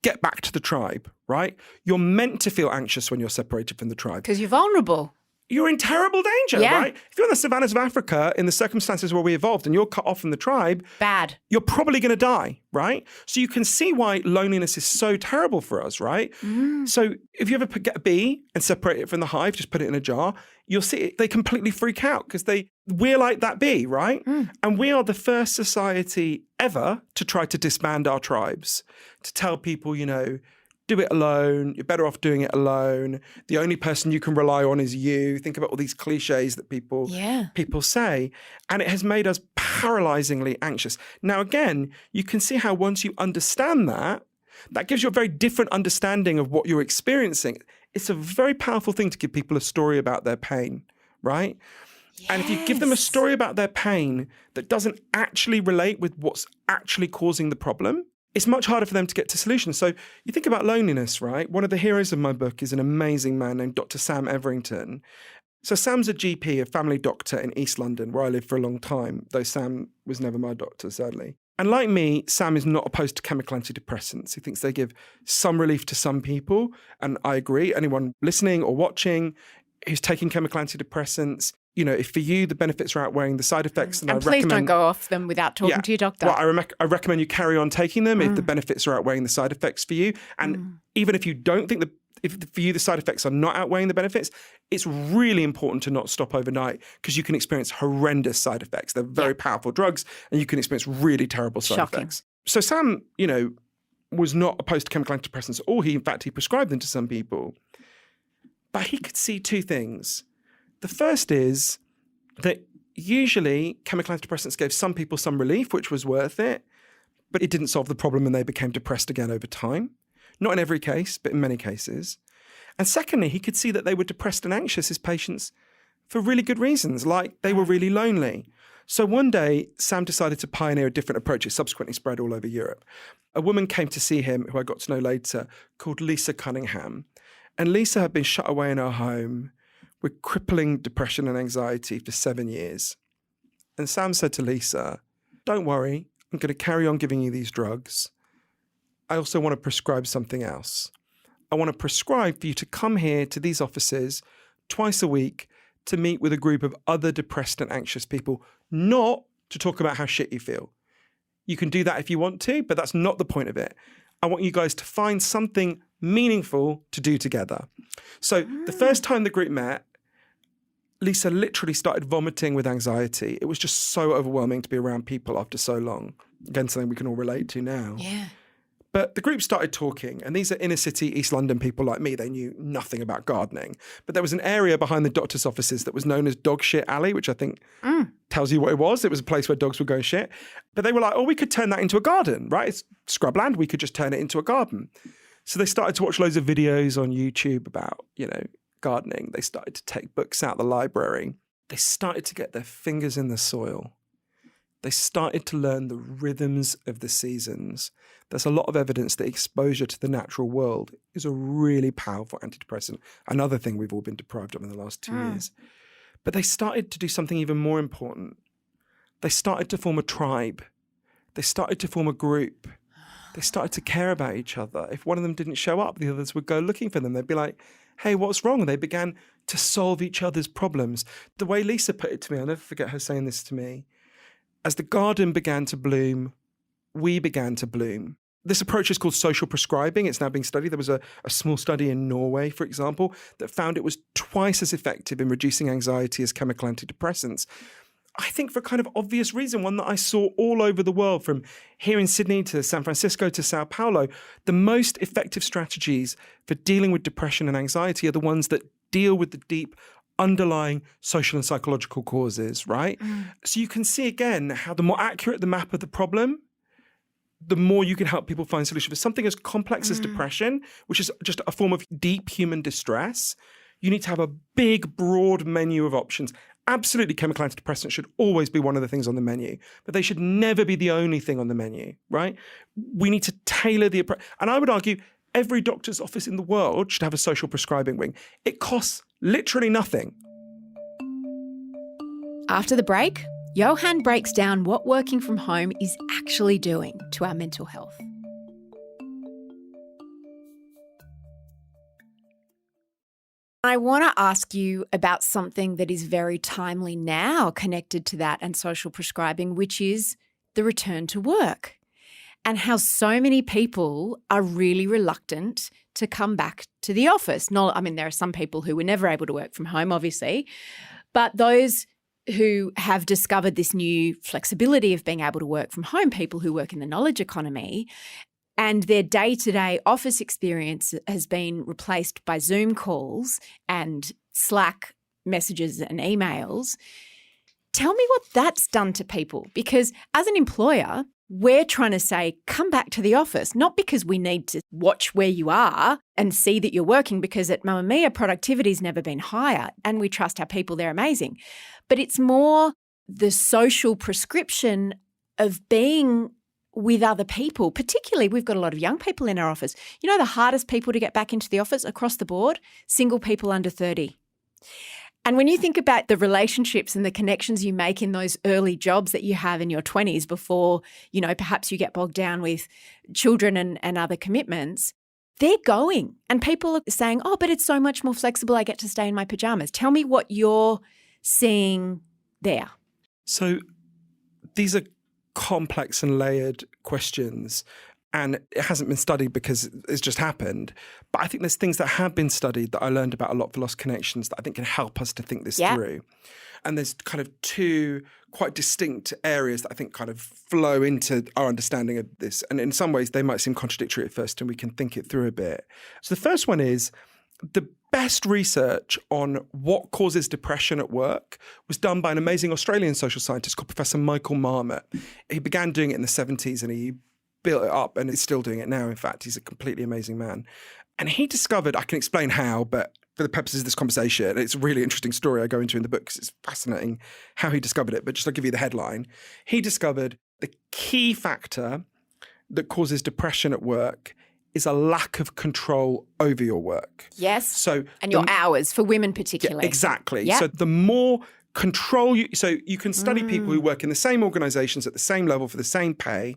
get back to the tribe, right? You're meant to feel anxious when you're separated from the tribe. Because you're vulnerable. You're in terrible danger, Yeah. right? If you're in the savannas of Africa, in the circumstances where we evolved and you're cut off from the tribe, Bad. you're probably going to die, right? So you can see why loneliness is so terrible for us, right? So if you ever get a bee and separate it from the hive, just put it in a jar, you'll see it, they completely freak out because we're like that bee, right? And we are the first society ever to try to disband our tribes, to tell people, do it alone. You're better off doing it alone. The only person you can rely on is you. Think about all these cliches that people say. And it has made us paralyzingly anxious. Now, again, you can see how once you understand that gives you a very different understanding of what you're experiencing. It's a very powerful thing to give people a story about their pain, right? Yes. And if you give them a story about their pain that doesn't actually relate with what's actually causing the problem, it's much harder for them to get to solutions. So you think about loneliness, right? One of the heroes of my book is an amazing man named Dr. Sam Everington. So Sam's a GP, a family doctor in East London, where I lived for a long time, though Sam was never my doctor, sadly. And like me, Sam is not opposed to chemical antidepressants. He thinks they give some relief to some people. And I agree. Anyone listening or watching who's taking chemical antidepressants, if for you the benefits are outweighing the side effects, and please don't go off them without talking to your doctor. Well, I recommend you carry on taking them if the benefits are outweighing the side effects for you. And even if you don't think if for you the side effects are not outweighing the benefits, it's really important to not stop overnight because you can experience horrendous side effects. They're very powerful drugs and you can experience really terrible side effects. So Sam, was not opposed to chemical antidepressants at all. In fact, he prescribed them to some people. But he could see two things. The first is that usually chemical antidepressants gave some people some relief, which was worth it, but it didn't solve the problem and they became depressed again over time. Not in every case, but in many cases. And secondly, he could see that they were depressed and anxious, his patients, for really good reasons, like they were really lonely. So one day, Sam decided to pioneer a different approach. It subsequently spread all over Europe. A woman came to see him, who I got to know later, called Lisa Cunningham. And Lisa had been shut away in her home with crippling depression and anxiety for 7 years. And Sam said to Lisa, don't worry, I'm going to carry on giving you these drugs. I also want to prescribe something else. I want to prescribe for you to come here to these offices twice a week to meet with a group of other depressed and anxious people, not to talk about how shit you feel. You can do that if you want to, but that's not the point of it. I want you guys to find something meaningful to do together. So the first time the group met, Lisa literally started vomiting with anxiety. It was just so overwhelming to be around people after so long. Again, something we can all relate to now. Yeah. But the group started talking, and these are inner city East London people like me. They knew nothing about gardening. But there was an area behind the doctor's offices that was known as Dog Shit Alley, which I think tells you what it was. It was a place where dogs would go and shit. But they were like, we could turn that into a garden, right? It's scrubland. We could just turn it into a garden. So they started to watch loads of videos on YouTube about, gardening. They started to take books out of the library. They started to get their fingers in the soil. They started to learn the rhythms of the seasons. There's a lot of evidence that exposure to the natural world is a really powerful antidepressant. Another thing we've all been deprived of in the last 2 years. But they started to do something even more important. They started to form a tribe. They started to form a group. They started to care about each other. If one of them didn't show up, the others would go looking for them. They'd be like, hey, what's wrong? And they began to solve each other's problems. The way Lisa put it to me, I'll never forget her saying this to me. As the garden began to bloom, we began to bloom. This approach is called social prescribing. It's now being studied. There was a small study in Norway, for example, that found it was twice as effective in reducing anxiety as chemical antidepressants. I think for a kind of obvious reason, one that I saw all over the world, from here in Sydney to San Francisco to Sao Paulo. The most effective strategies for dealing with depression and anxiety are the ones that deal with the deep underlying social and psychological causes, right? So you can see again how the more accurate the map of the problem, the more you can help people find solutions for something as complex as depression, which is just a form of deep human distress. You need to have a big, broad menu of options. Absolutely, chemical antidepressants should always be one of the things on the menu, but they should never be the only thing on the menu, right? We need to tailor the approach. And I would argue every doctor's office in the world should have a social prescribing wing. It costs literally nothing. After the break, Johann breaks down what working from home is actually doing to our mental health. I want to ask you about something that is very timely now connected to that and social prescribing, which is the return to work, and how so many people are really reluctant to come back to the office. There are some people who were never able to work from home, obviously, but those who have discovered this new flexibility of being able to work from home, people who work in the knowledge economy, and their day-to-day office experience has been replaced by Zoom calls and Slack messages and emails. Tell me what that's done to people, because as an employer, we're trying to say, come back to the office, not because we need to watch where you are and see that you're working, because at Mamamia, productivity's never been higher and we trust our people, they're amazing. But it's more the social prescription of being with other people. Particularly, we've got a lot of young people in our office. You know, the hardest people to get back into the office across the board? Single people under 30. And when you think about the relationships and the connections you make in those early jobs that you have in your 20s before, perhaps you get bogged down with children and other commitments, they're going. And people are saying, oh, but it's so much more flexible. I get to stay in my pajamas. Tell me what you're seeing there. So these are complex and layered questions, and it hasn't been studied because it's just happened. But I think there's things that have been studied that I learned about a lot for Lost Connections that I think can help us to think this through. And there's kind of two quite distinct areas that I think kind of flow into our understanding of this. And in some ways, they might seem contradictory at first, and we can think it through a bit. So the first one is the best research on what causes depression at work was done by an amazing Australian social scientist called Professor Michael Marmot. He began doing it in the 70s and he built it up and is still doing it now. In fact, he's a completely amazing man. And he discovered, I can explain how, but for the purposes of this conversation, it's a really interesting story I go into in the book because it's fascinating how he discovered it. But just to give you the headline, he discovered the key factor that causes depression at work is a lack of control over your work. Yes. And your hours, for women particularly. Yeah, exactly. Yep. So the more control so you can study people who work in the same organizations at the same level for the same pay.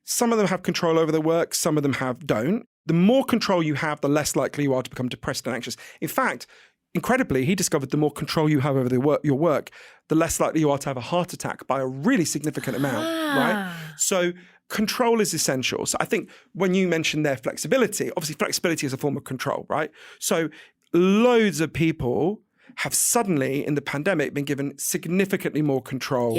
Some of them have control over their work, some of them don't. The more control you have, the less likely you are to become depressed and anxious. In fact, incredibly, he discovered the more control you have over your work, the less likely you are to have a heart attack by a really significant amount, right? So control is essential. So I think when you mentioned their flexibility, obviously flexibility is a form of control, right? So loads of people have suddenly in the pandemic been given significantly more control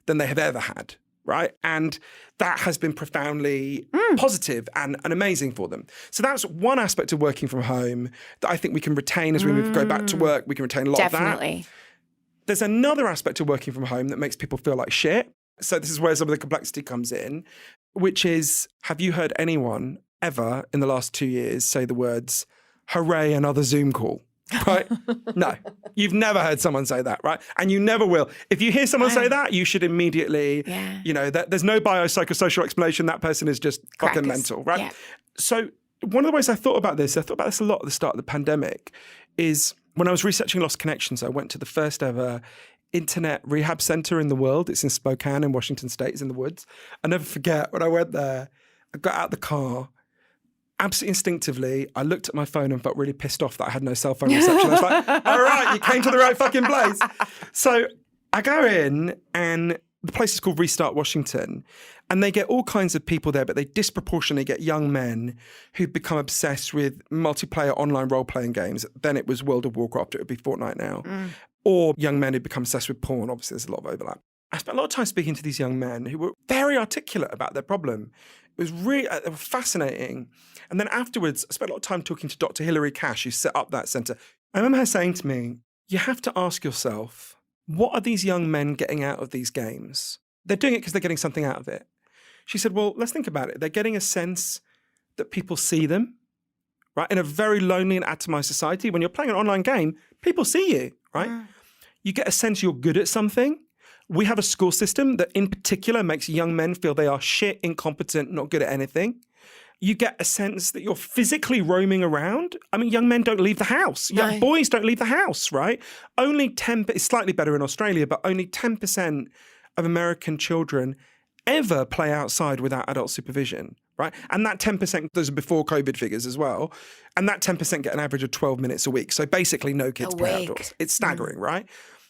than they have ever had, right? And that has been profoundly positive and amazing for them. So that's one aspect of working from home that I think we can retain as we go back to work. We can retain a lot of that. There's another aspect of working from home that makes people feel like shit. So this is where some of the complexity comes in, which is, have you heard anyone ever in the last 2 years say the words, hooray, another Zoom call? Right? No, you've never heard someone say that, right? And you never will. If you hear someone say that, you should immediately, there's no biopsychosocial explanation. That person is just fucking mental, right? Yeah. So one of the ways I thought about this a lot at the start of the pandemic, is when I was researching Lost Connections, I went to the first ever internet rehab center in the world. It's in Spokane in Washington State. It's in the woods. I'll never forget when I went there, I got out of the car. Absolutely instinctively, I looked at my phone and felt really pissed off that I had no cell phone reception. I was like, all right, you came to the right fucking place. So I go in and the place is called Restart Washington, and they get all kinds of people there, but they disproportionately get young men who've become obsessed with multiplayer online role-playing games. Then it was World of Warcraft, it would be Fortnite now. Or young men who've become obsessed with porn. Obviously, there's a lot of overlap. I spent a lot of time speaking to these young men who were very articulate about their problem. It was really fascinating. And then afterwards, I spent a lot of time talking to Dr. Hilary Cash, who set up that centre. I remember her saying to me, you have to ask yourself, what are these young men getting out of these games? They're doing it because they're getting something out of it. She said, well, let's think about it. They're getting a sense that people see them, right? In a very lonely and atomized society, when you're playing an online game, people see you, right? You get a sense you're good at something. We have a school system that in particular makes young men feel they are shit, incompetent, not good at anything. You get a sense that you're physically roaming around. I mean, young men don't leave the house. No. Young boys don't leave the house, right? Only 10%, it's slightly better in Australia, but only 10% of American children ever play outside without adult supervision, right? And that 10%, those are before COVID figures as well, and that 10% get an average of 12 minutes a week. So basically no kids play outdoors. It's staggering, right?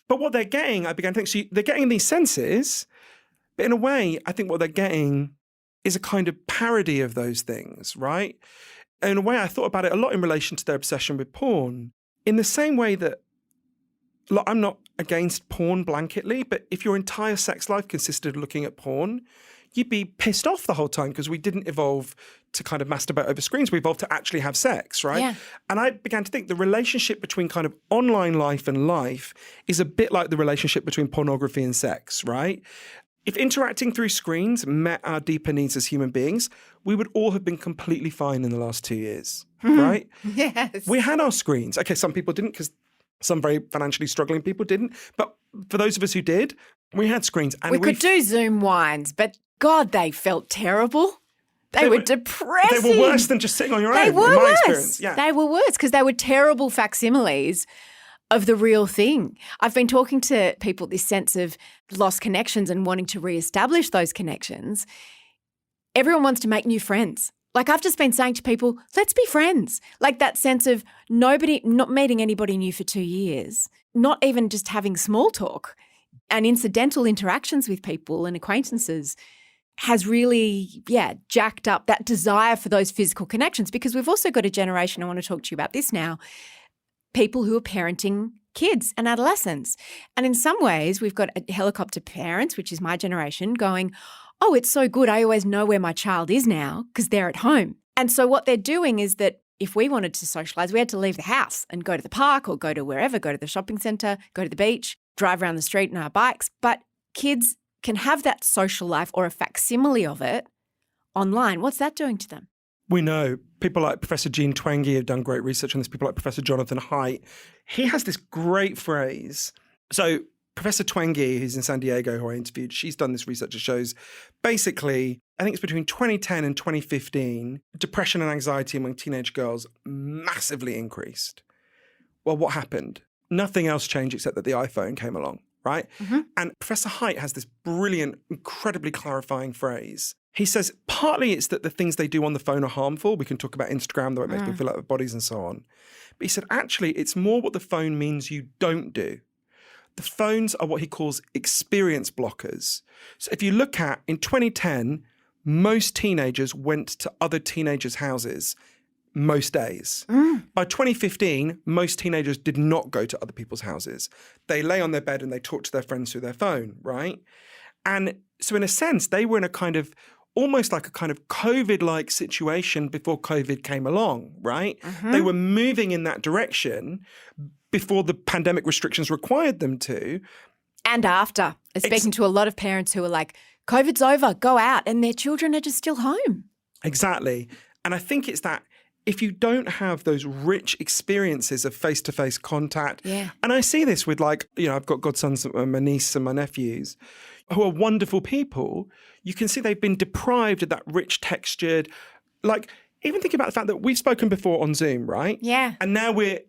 But what they're getting, I began to think, so they're getting these senses, but in a way, I think what they're getting is a kind of parody of those things, right? In a way, I thought about it a lot in relation to their obsession with porn. In the same way that, look, I'm not against porn blanketly, but if your entire sex life consisted of looking at porn, you'd be pissed off the whole time because we didn't evolve to kind of masturbate over screens. We evolved to actually have sex, right? Yeah. And I began to think the relationship between kind of online life and life is a bit like the relationship between pornography and sex, right? If interacting through screens met our deeper needs as human beings, we would all have been completely fine in the last 2 years, right? Yes. We had our screens. Okay, some people didn't because some very financially struggling people didn't. But for those of us who did, we had screens. And we could do Zoom wines, but God, they felt terrible. They were depressing. They were worse than just sitting on your own, They were in my worse. experience. Yeah. They were worse because they were terrible facsimiles of the real thing. I've been talking to people, this sense of lost connections and wanting to reestablish those connections. Everyone wants to make new friends. Like I've just been saying to people, let's be friends. Like that sense of not meeting anybody new for 2 years, not even just having small talk and incidental interactions with people and acquaintances has really, jacked up that desire for those physical connections, because we've also got a generation, I want to talk to you about this now, people who are parenting kids and adolescents. And in some ways, we've got helicopter parents, which is my generation, going, oh, it's so good. I always know where my child is now because they're at home. And so what they're doing is that if we wanted to socialise, we had to leave the house and go to the park or go to wherever, go to the shopping centre, go to the beach, drive around the street on our bikes. But kids can have that social life or a facsimile of it online. What's that doing to them? We know people like Professor Jean Twenge have done great research on this, people like Professor Johann Hari. He has this great phrase. So Professor Twenge, who's in San Diego, who I interviewed, she's done this research that shows basically, I think it's between 2010 and 2015, depression and anxiety among teenage girls massively increased. Well, what happened? Nothing else changed except that the iPhone came along, right? Mm-hmm. And Professor Haidt has this brilliant, incredibly clarifying phrase. He says, partly it's that the things they do on the phone are harmful. We can talk about Instagram, the way it makes people feel like their bodies and so on. But he said, actually, it's more what the phone means you don't do. The phones are what he calls experience blockers. So if you look at, in 2010, most teenagers went to other teenagers' houses most days. By 2015, most teenagers did not go to other people's houses. They lay on their bed and they talk to their friends through their phone, right? And so in a sense, they were in a kind of, almost like a kind of COVID-like situation before COVID came along, right? Mm-hmm. They were moving in that direction before the pandemic restrictions required them to. And after. Speaking to a lot of parents who are like, COVID's over, go out, and their children are just still home. Exactly. And I think it's that if you don't have those rich experiences of face-to-face contact, and I see this with like, you know, I've got godsons, my niece and my nephews, who are wonderful people, you can see they've been deprived of that rich textured, like even thinking about the fact that we've spoken before on Zoom, right? Yeah. And now we're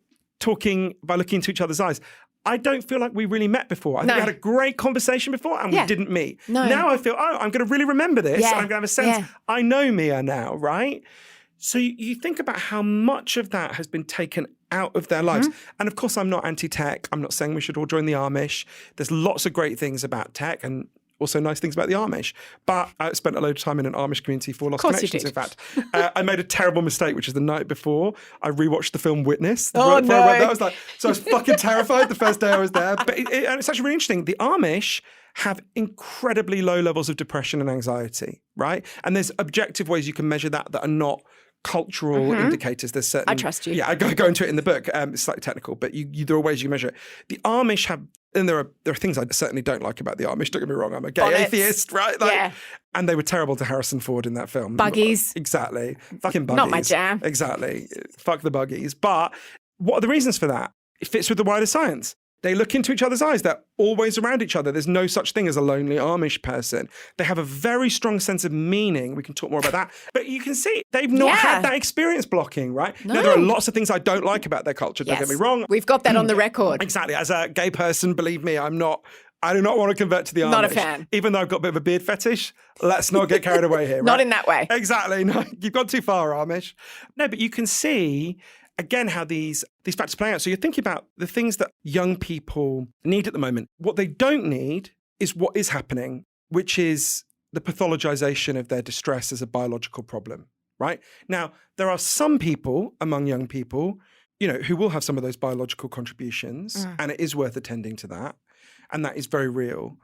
talking by looking into each other's eyes. I don't feel like we really met before. I think we had a great conversation before and we didn't meet. No. Now I feel, I'm going to really remember this. I'm going to have a sense, I know Mia now, right? So you think about how much of that has been taken out of their lives. Mm-hmm. And of course, I'm not anti-tech. I'm not saying we should all join the Amish. There's lots of great things about tech and also nice things about the Amish. But I spent a load of time in an Amish community for Lost Connections, in fact. I made a terrible mistake, which is the night before, I rewatched the film Witness. Oh, no. I was fucking terrified the first day I was there. But it's actually really interesting. The Amish have incredibly low levels of depression and anxiety, right? And there's objective ways you can measure that are not cultural indicators. There's certain. I trust you. Yeah, I go into it in the book. It's slightly technical, but there are ways you can measure it. The Amish have And there are things I certainly don't like about the Amish. Don't get me wrong, I'm a gay atheist, right? Yeah. And they were terrible to Harrison Ford in that film. Buggies. Exactly. Fucking buggies. Not my jam. Exactly. Fuck the buggies. But what are the reasons for that? It fits with the wider science. They look into each other's eyes. They're always around each other. There's no such thing as a lonely Amish person. They have a very strong sense of meaning. We can talk more about that. But you can see they've not had that experience blocking, right? No. Now, there are lots of things I don't like about their culture. Don't get me wrong. We've got that on the record. Exactly. As a gay person, believe me, I do not want to convert to the Amish. Not a fan. Even though I've got a bit of a beard fetish, let's not get carried away here. Not right? in that way. Exactly. No, you've gone too far, Amish. No, but you can see, again, how these factors play out. So you're thinking about the things that young people need at the moment. What they don't need is what is happening, which is the pathologization of their distress as a biological problem, right? Now, there are some people among young people, who will have some of those biological contributions, and it is worth attending to that. And that is very real.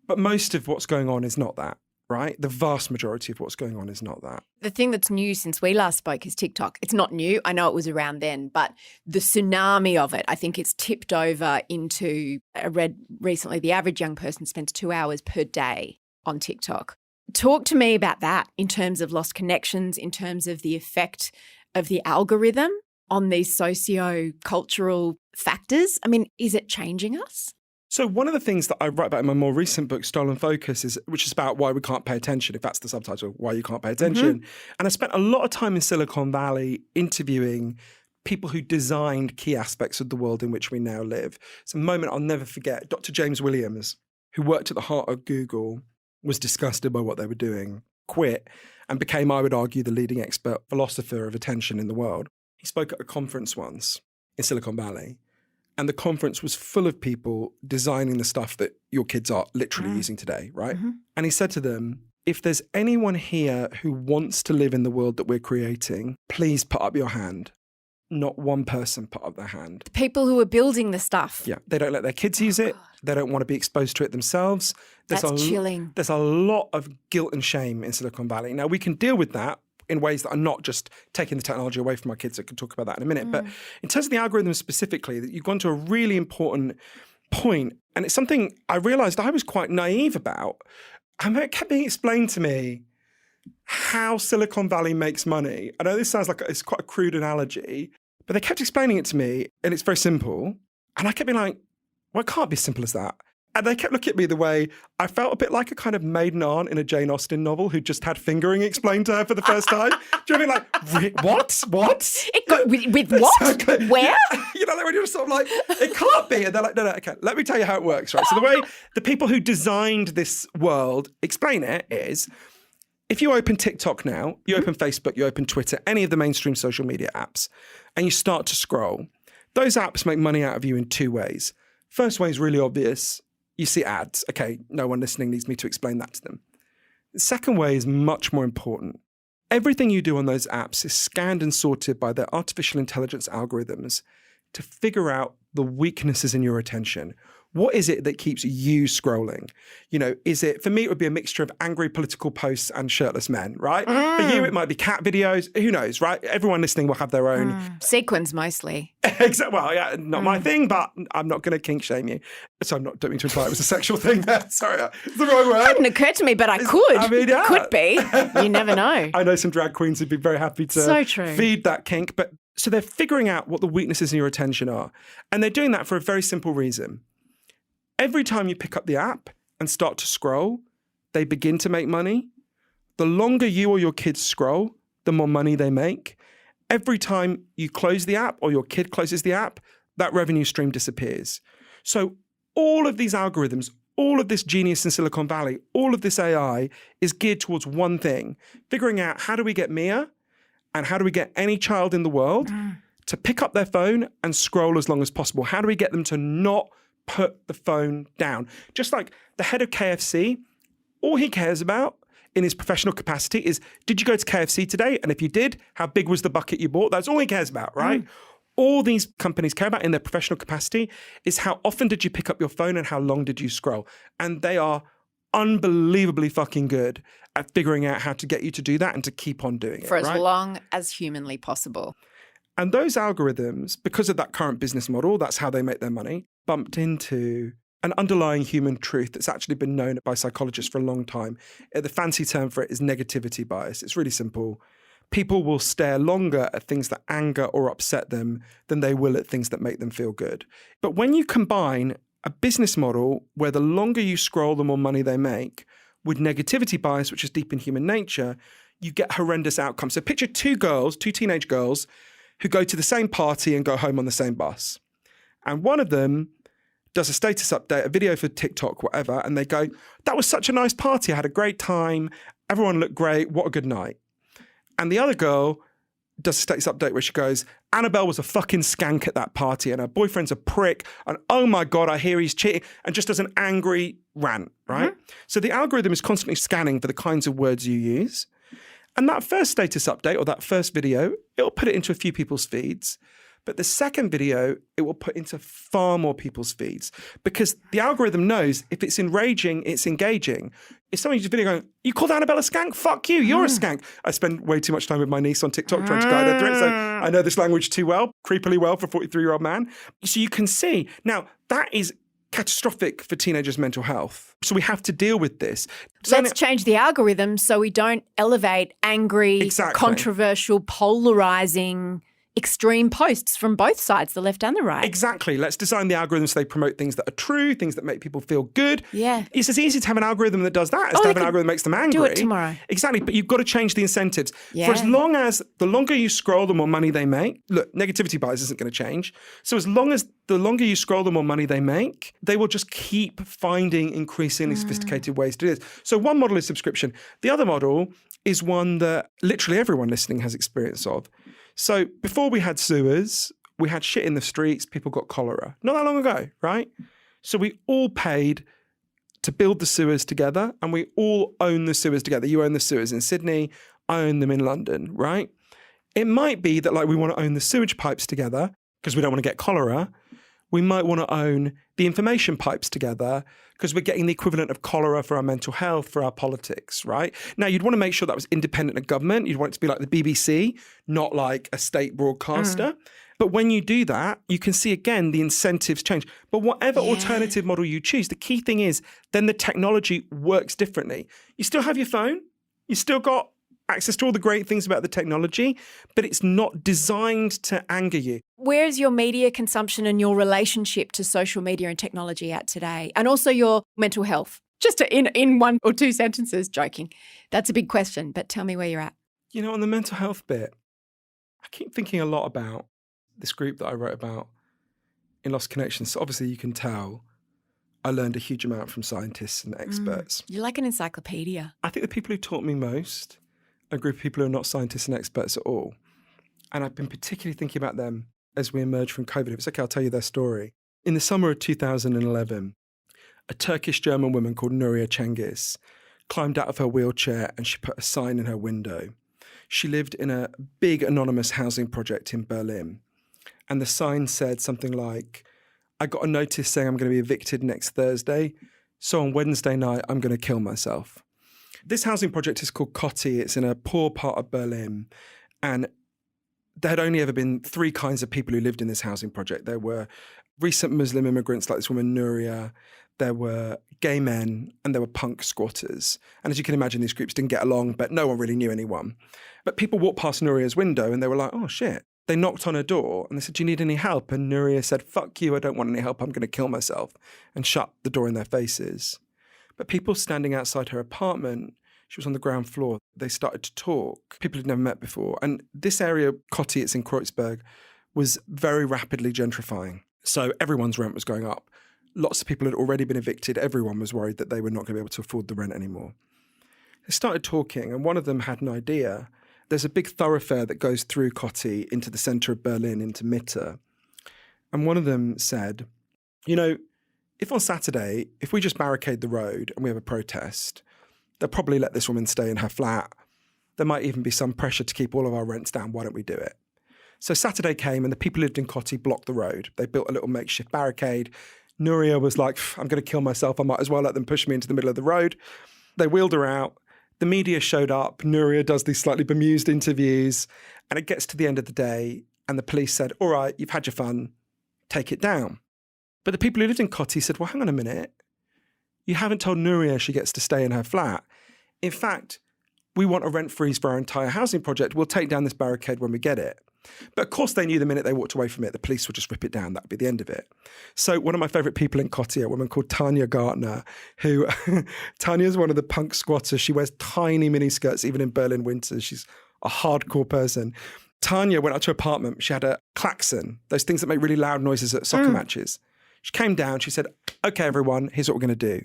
But most of what's going on is not that, right? The vast majority of what's going on is not that. The thing that's new since we last spoke is TikTok. It's not new. I know it was around then, but the tsunami of it, I think it's tipped over into, I read recently, the average young person spends 2 hours per day on TikTok. Talk to me about that in terms of lost connections, in terms of the effect of the algorithm on these socio-cultural factors. I mean, is it changing us? So one of the things that I write about in my more recent book, Stolen Focus, which is about why we can't pay attention, if that's the subtitle, why you can't pay attention. And I spent a lot of time in Silicon Valley interviewing people who designed key aspects of the world in which we now live. It's a moment I'll never forget. Dr. James Williams, who worked at the heart of Google, was disgusted by what they were doing, quit, and became, I would argue, the leading expert philosopher of attention in the world. He spoke at a conference once in Silicon Valley. And the conference was full of people designing the stuff that your kids are literally using today, right? And he said to them, if there's anyone here who wants to live in the world that we're creating, please put up your hand. Not one person put up their hand. The people who are building the stuff. Yeah, they don't let their kids use it. They don't want to be exposed to it themselves. That's chilling. There's a lot of guilt and shame in Silicon Valley. Now, we can deal with that in ways that are not just taking the technology away from our kids. I can talk about that in a minute. But in terms of the algorithm specifically, that you've gone to a really important point. And it's something I realized I was quite naive about. And it kept being explained to me how Silicon Valley makes money. I know this sounds like it's quite a crude analogy, but they kept explaining it to me, and it's very simple. And I kept being like, well, it can't be as simple as that. And they kept looking at me the way I felt a bit like a kind of maiden aunt in a Jane Austen novel who just had fingering explained to her for the first time. Do you know what I mean? Like, what? With what? Exactly. Where? Like when you're sort of like, it can't be. And they're like, no, okay, let me tell you how it works, right? So the way the people who designed this world explain it is, if you open TikTok now, you open Facebook, you open Twitter, any of the mainstream social media apps, and you start to scroll, those apps make money out of you in two ways. First way is really obvious. You see ads. Okay, no one listening needs me to explain that to them. The second way is much more important. Everything you do on those apps is scanned and sorted by their artificial intelligence algorithms to figure out the weaknesses in your attention. What is it that keeps you scrolling? Is it, for me, it would be a mixture of angry political posts and shirtless men, right? For you, it might be cat videos. Who knows, right? Everyone listening will have their own. Sequins mostly. Well, yeah, not my thing, but I'm not going to kink shame you. So don't mean to imply it was a sexual thing there. Sorry, it's the wrong word. It hadn't occurred to me, but I could. I mean, yeah. Could be. You never know. I know some drag queens who'd be very happy to feed that kink. But so they're figuring out what the weaknesses in your attention are. And they're doing that for a very simple reason. Every time you pick up the app and start to scroll, they begin to make money. The longer you or your kids scroll, the more money they make. Every time you close the app or your kid closes the app, that revenue stream disappears. So all of these algorithms, all of this genius in Silicon Valley, all of this AI is geared towards one thing, figuring out how do we get Mia and how do we get any child in the world to pick up their phone and scroll as long as possible? How do we get them to not put the phone down? Just like the head of KFC, all he cares about in his professional capacity is, did you go to KFC today? And if you did, how big was the bucket you bought? That's all he cares about, right? All these companies care about in their professional capacity is how often did you pick up your phone and how long did you scroll? And they are unbelievably fucking good at figuring out how to get you to do that and to keep on doing it. For as long as humanly possible. And those algorithms, because of that current business model, that's how they make their money. bumped into an underlying human truth that's actually been known by psychologists for a long time. The fancy term for it is negativity bias. It's really simple. People will stare longer at things that anger or upset them than they will at things that make them feel good. But when you combine a business model where the longer you scroll, the more money they make, with negativity bias, which is deep in human nature, you get horrendous outcomes. So picture two teenage girls, who go to the same party and go home on the same bus. And one of them does a status update, a video for TikTok, whatever, and they go, that was such a nice party. I had a great time. Everyone looked great. What a good night. And the other girl does a status update where she goes, Annabelle was a fucking skank at that party and her boyfriend's a prick and oh my God, I hear he's cheating, and just does an angry rant, right? Mm-hmm. So the algorithm is constantly scanning for the kinds of words you use. And that first status update or that first video, it'll put it into a few people's feeds. But the second video, it will put into far more people's feeds because the algorithm knows if it's enraging, it's engaging. If someone uses a video going, you called Annabelle a skank? Fuck you, you're a skank. I spend way too much time with my niece on TikTok trying to guide her through it, so I know this language too well, creepily well for a 43-year-old man. So you can see, now that is catastrophic for teenagers' mental health. So we have to deal with this. So let's change the algorithm so we don't elevate angry, controversial, polarizing extreme posts from both sides, the left and the right. Exactly. Let's design the algorithms so they promote things that are true, things that make people feel good. Yeah. It's as easy to have an algorithm that does that as to have an algorithm that makes them angry. Do it tomorrow. Exactly. But you've got to change the incentives. Yeah. For as long as the longer you scroll, the more money they make. Look, negativity bias isn't going to change. So as long as the longer you scroll, the more money they make, they will just keep finding increasingly sophisticated ways to do this. So one model is subscription. The other model is one that literally everyone listening has experience of. So before we had sewers, we had shit in the streets, people got cholera. Not that long ago, right? So we all paid to build the sewers together and we all own the sewers together. You own the sewers in Sydney, I own them in London, right? It might be that like we want to own the sewage pipes together because we don't want to get cholera. We might want to own the information pipes together because we're getting the equivalent of cholera for our mental health, for our politics, right? Now, you'd want to make sure that was independent of government. You'd want it to be like the BBC, not like a state broadcaster. But when you do that, you can see, again, the incentives change. But whatever alternative model you choose, the key thing is then the technology works differently. You still have your phone. You still got access to all the great things about the technology, but it's not designed to anger you. Where's your media consumption and your relationship to social media and technology at today? And also your mental health? Just in one or two sentences, joking. That's a big question, but tell me where you're at. You know, on the mental health bit, I keep thinking a lot about this group that I wrote about in Lost Connections. So obviously you can tell I learned a huge amount from scientists and experts. You're like an encyclopedia. I think the people who taught me most a group of people who are not scientists and experts at all. And I've been particularly thinking about them as we emerge from COVID. If it's okay, I'll tell you their story. In the summer of 2011, a Turkish-German woman called Nuria Cengiz climbed out of her wheelchair and she put a sign in her window. She lived in a big anonymous housing project in Berlin. And the sign said something like, I got a notice saying I'm going to be evicted next Thursday, so on Wednesday night I'm going to kill myself. This housing project is called Kotti. It's in a poor part of Berlin. And there had only ever been three kinds of people who lived in this housing project. There were recent Muslim immigrants like this woman, Nuria. There were gay men and there were punk squatters. And as you can imagine, these groups didn't get along, but no one really knew anyone. But people walked past Nuria's window and they were like, oh, shit. They knocked on her door and they said, do you need any help? And Nuria said, fuck you, I don't want any help. I'm going to kill myself, and shut the door in their faces. But people standing outside her apartment, she was on the ground floor, they started to talk. People had never met before. And this area, Kotti, it's in Kreuzberg, was very rapidly gentrifying. So everyone's rent was going up. Lots of people had already been evicted. Everyone was worried that they were not going to be able to afford the rent anymore. They started talking, and one of them had an idea. There's a big thoroughfare that goes through Kotti into the centre of Berlin, into Mitte. And one of them said, you know, if on Saturday, if we just barricade the road and we have a protest, they'll probably let this woman stay in her flat. There might even be some pressure to keep all of our rents down. Why don't we do it? So Saturday came and the people who lived in Kotti blocked the road. They built a little makeshift barricade. Nuria was like, I'm going to kill myself. I might as well let them push me into the middle of the road. They wheeled her out. The media showed up. Nuria does these slightly bemused interviews. And it gets to the end of the day and the police said, all right, you've had your fun. Take it down. But the people who lived in Cotti said, well, hang on a minute. You haven't told Nuria she gets to stay in her flat. In fact, we want a rent freeze for our entire housing project. We'll take down this barricade when we get it. But of course, they knew the minute they walked away from it, the police would just rip it down. That would be the end of it. So one of my favourite people in Cotti, a woman called Tanya Gartner, who Tanya's one of the punk squatters. She wears tiny miniskirts, even in Berlin winters. She's a hardcore person. Tanya went up to her apartment. She had a klaxon, those things that make really loud noises at soccer matches. She came down. She said, OK, everyone, here's what we're going to do.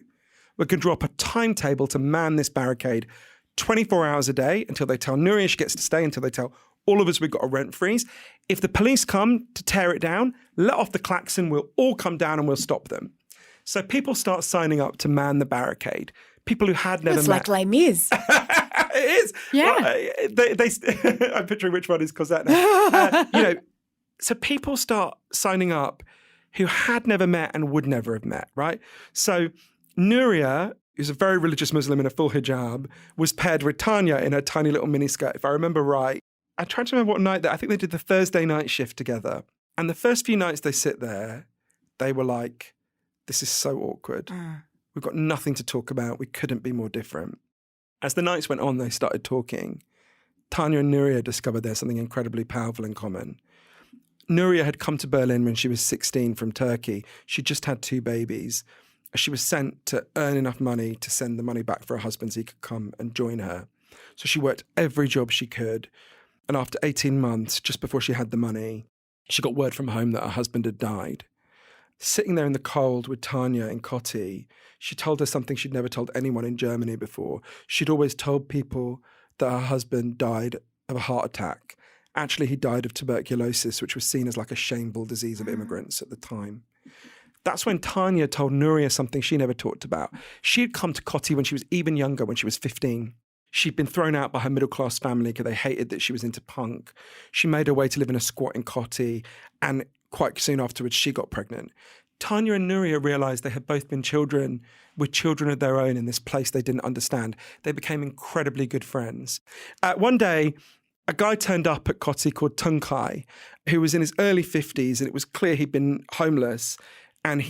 We're going to draw up a timetable to man this barricade 24 hours a day until they tell Nuria she gets to stay, until they tell all of us we've got a rent freeze. If the police come to tear it down, let off the klaxon, we'll all come down and we'll stop them. So people start signing up to man the barricade. People who had never met. It's like Les Mis. It is. Yeah. Well, I'm picturing which one is Cosette now. So people start signing up who had never met and would never have met, right? So Nuria, who's a very religious Muslim in a full hijab, was paired with Tanya in her tiny little miniskirt, if I remember right. I tried to remember what night I think they did the Thursday night shift together. And the first few nights they sit there, they were like, this is so awkward. We've got nothing to talk about. We couldn't be more different. As the nights went on, they started talking. Tanya and Nuria discovered there's something incredibly powerful in common. Nuria had come to Berlin when she was 16 from Turkey. She just had 2 babies. She was sent to earn enough money to send the money back for her husband so he could come and join her. So she worked every job she could. And after 18 months, just before she had the money, she got word from home that her husband had died. Sitting there in the cold with Tanya in Cotti, she told her something she'd never told anyone in Germany before. She'd always told people that her husband died of a heart attack. Actually, he died of tuberculosis, which was seen as like a shameful disease of immigrants at the time. That's when Tanya told Nuria something she never talked about. She had come to Cotti when she was even younger, when she was 15. She'd been thrown out by her middle-class family because they hated that she was into punk. She made her way to live in a squat in Cotti, and quite soon afterwards, she got pregnant. Tanya and Nuria realised they had both been children with children of their own in this place they didn't understand. They became incredibly good friends. One day, a guy turned up at Cotti called Tunkai, who was in his early 50s, and it was clear he'd been homeless. And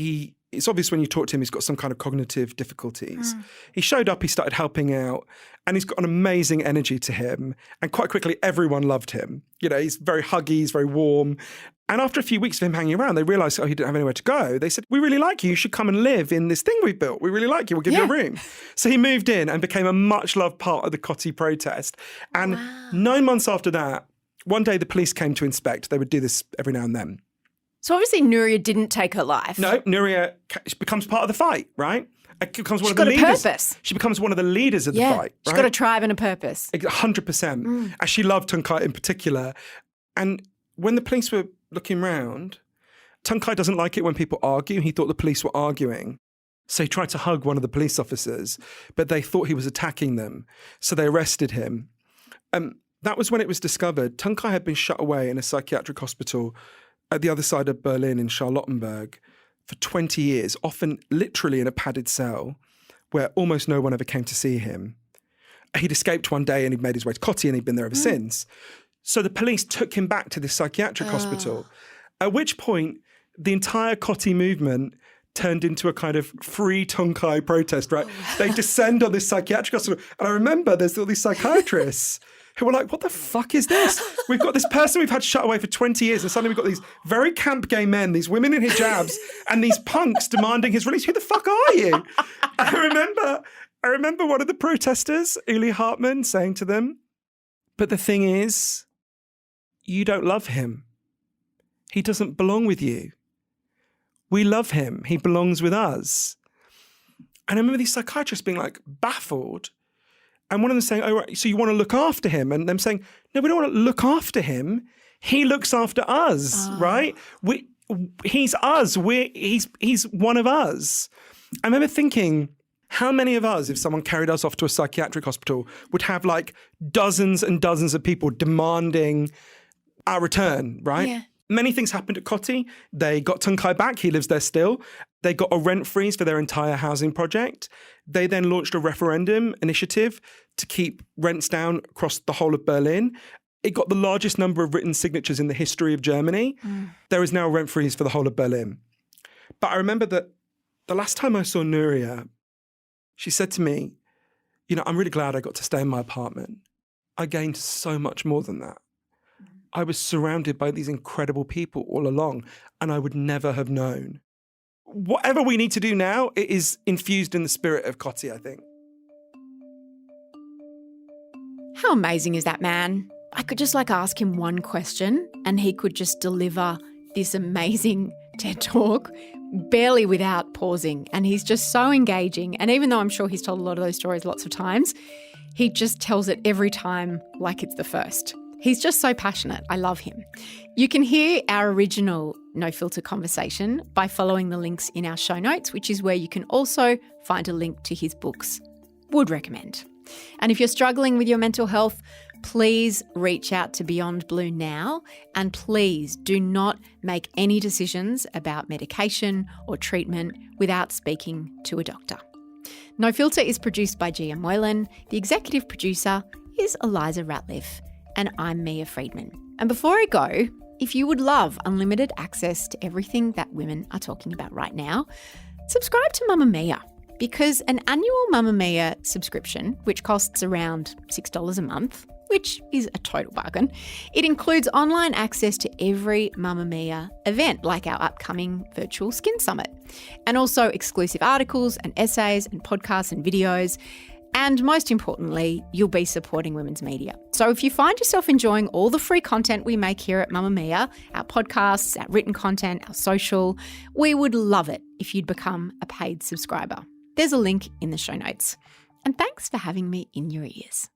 it's obvious when you talk to him, he's got some kind of cognitive difficulties. He showed up, he started helping out, and he's got an amazing energy to him. And quite quickly, everyone loved him. He's very huggy, he's very warm. And after a few weeks of him hanging around, they realised, he didn't have anywhere to go. They said, we really like you. You should come and live in this thing we built. We really like you. We'll give you a room. So he moved in and became a much-loved part of the Cotti protest. And 9 months after that, one day the police came to inspect. They would do this every now and then. So obviously Nuria didn't take her life. No, Nuria becomes part of the fight, right? Becomes one She's of the got leaders. a purpose. She becomes one of the leaders of the fight, right? She's got a tribe and a purpose. 100%. And she loved Tunkai in particular. And when the police were looking round, Tunkai doesn't like it when people argue. He thought the police were arguing. So he tried to hug one of the police officers, but they thought he was attacking them. So they arrested him. That was when it was discovered. Tunkai had been shut away in a psychiatric hospital at the other side of Berlin in Charlottenburg for 20 years, often literally in a padded cell where almost no one ever came to see him. He'd escaped one day and he'd made his way to Cotti and he'd been there ever since. So the police took him back to this psychiatric hospital, at which point the entire Cotti movement turned into a kind of free Tunkai protest, right? They descend on this psychiatric hospital. And I remember there's all these psychiatrists who were like, what the fuck is this? We've got this person we've had shut away for 20 years and suddenly we've got these very camp gay men, these women in hijabs and these punks demanding his release. Who the fuck are you? I remember one of the protesters, Uli Hartmann, saying to them, but the thing is, you don't love him. He doesn't belong with you. We love him. He belongs with us. And I remember these psychiatrists being like baffled. And one of them saying, oh, right, so you want to look after him? And them saying, no, we don't want to look after him. He looks after us, right? He's us. He's one of us. I remember thinking, how many of us, if someone carried us off to a psychiatric hospital, would have like dozens and dozens of people demanding our return, right? Yeah. Many things happened at Cotti. They got Tunkai back. He lives there still. They got a rent freeze for their entire housing project. They then launched a referendum initiative to keep rents down across the whole of Berlin. It got the largest number of written signatures in the history of Germany. There is now a rent freeze for the whole of Berlin. But I remember that the last time I saw Nuria, she said to me, I'm really glad I got to stay in my apartment. I gained so much more than that. I was surrounded by these incredible people all along, and I would never have known. Whatever we need to do now, it is infused in the spirit of Koti, I think. How amazing is that man? I could just ask him one question and he could just deliver this amazing TED Talk barely without pausing. And he's just so engaging. And even though I'm sure he's told a lot of those stories lots of times, he just tells it every time like it's the first. He's just so passionate. I love him. You can hear our original No Filter conversation by following the links in our show notes, which is where you can also find a link to his books. Would recommend. And if you're struggling with your mental health, please reach out to Beyond Blue now, and please do not make any decisions about medication or treatment without speaking to a doctor. No Filter is produced by Gia Moylan. The executive producer is Eliza Ratliff, and I'm Mia Friedman. And before I go, if you would love unlimited access to everything that women are talking about right now, subscribe to Mamamia. Because an annual Mamamia subscription, which costs around $6 a month, which is a total bargain, it includes online access to every Mamamia event, like our upcoming virtual Skin Summit, and also exclusive articles and essays and podcasts and videos. And most importantly, you'll be supporting women's media. So if you find yourself enjoying all the free content we make here at Mamamia, our podcasts, our written content, our social, we would love it if you'd become a paid subscriber. There's a link in the show notes. And thanks for having me in your ears.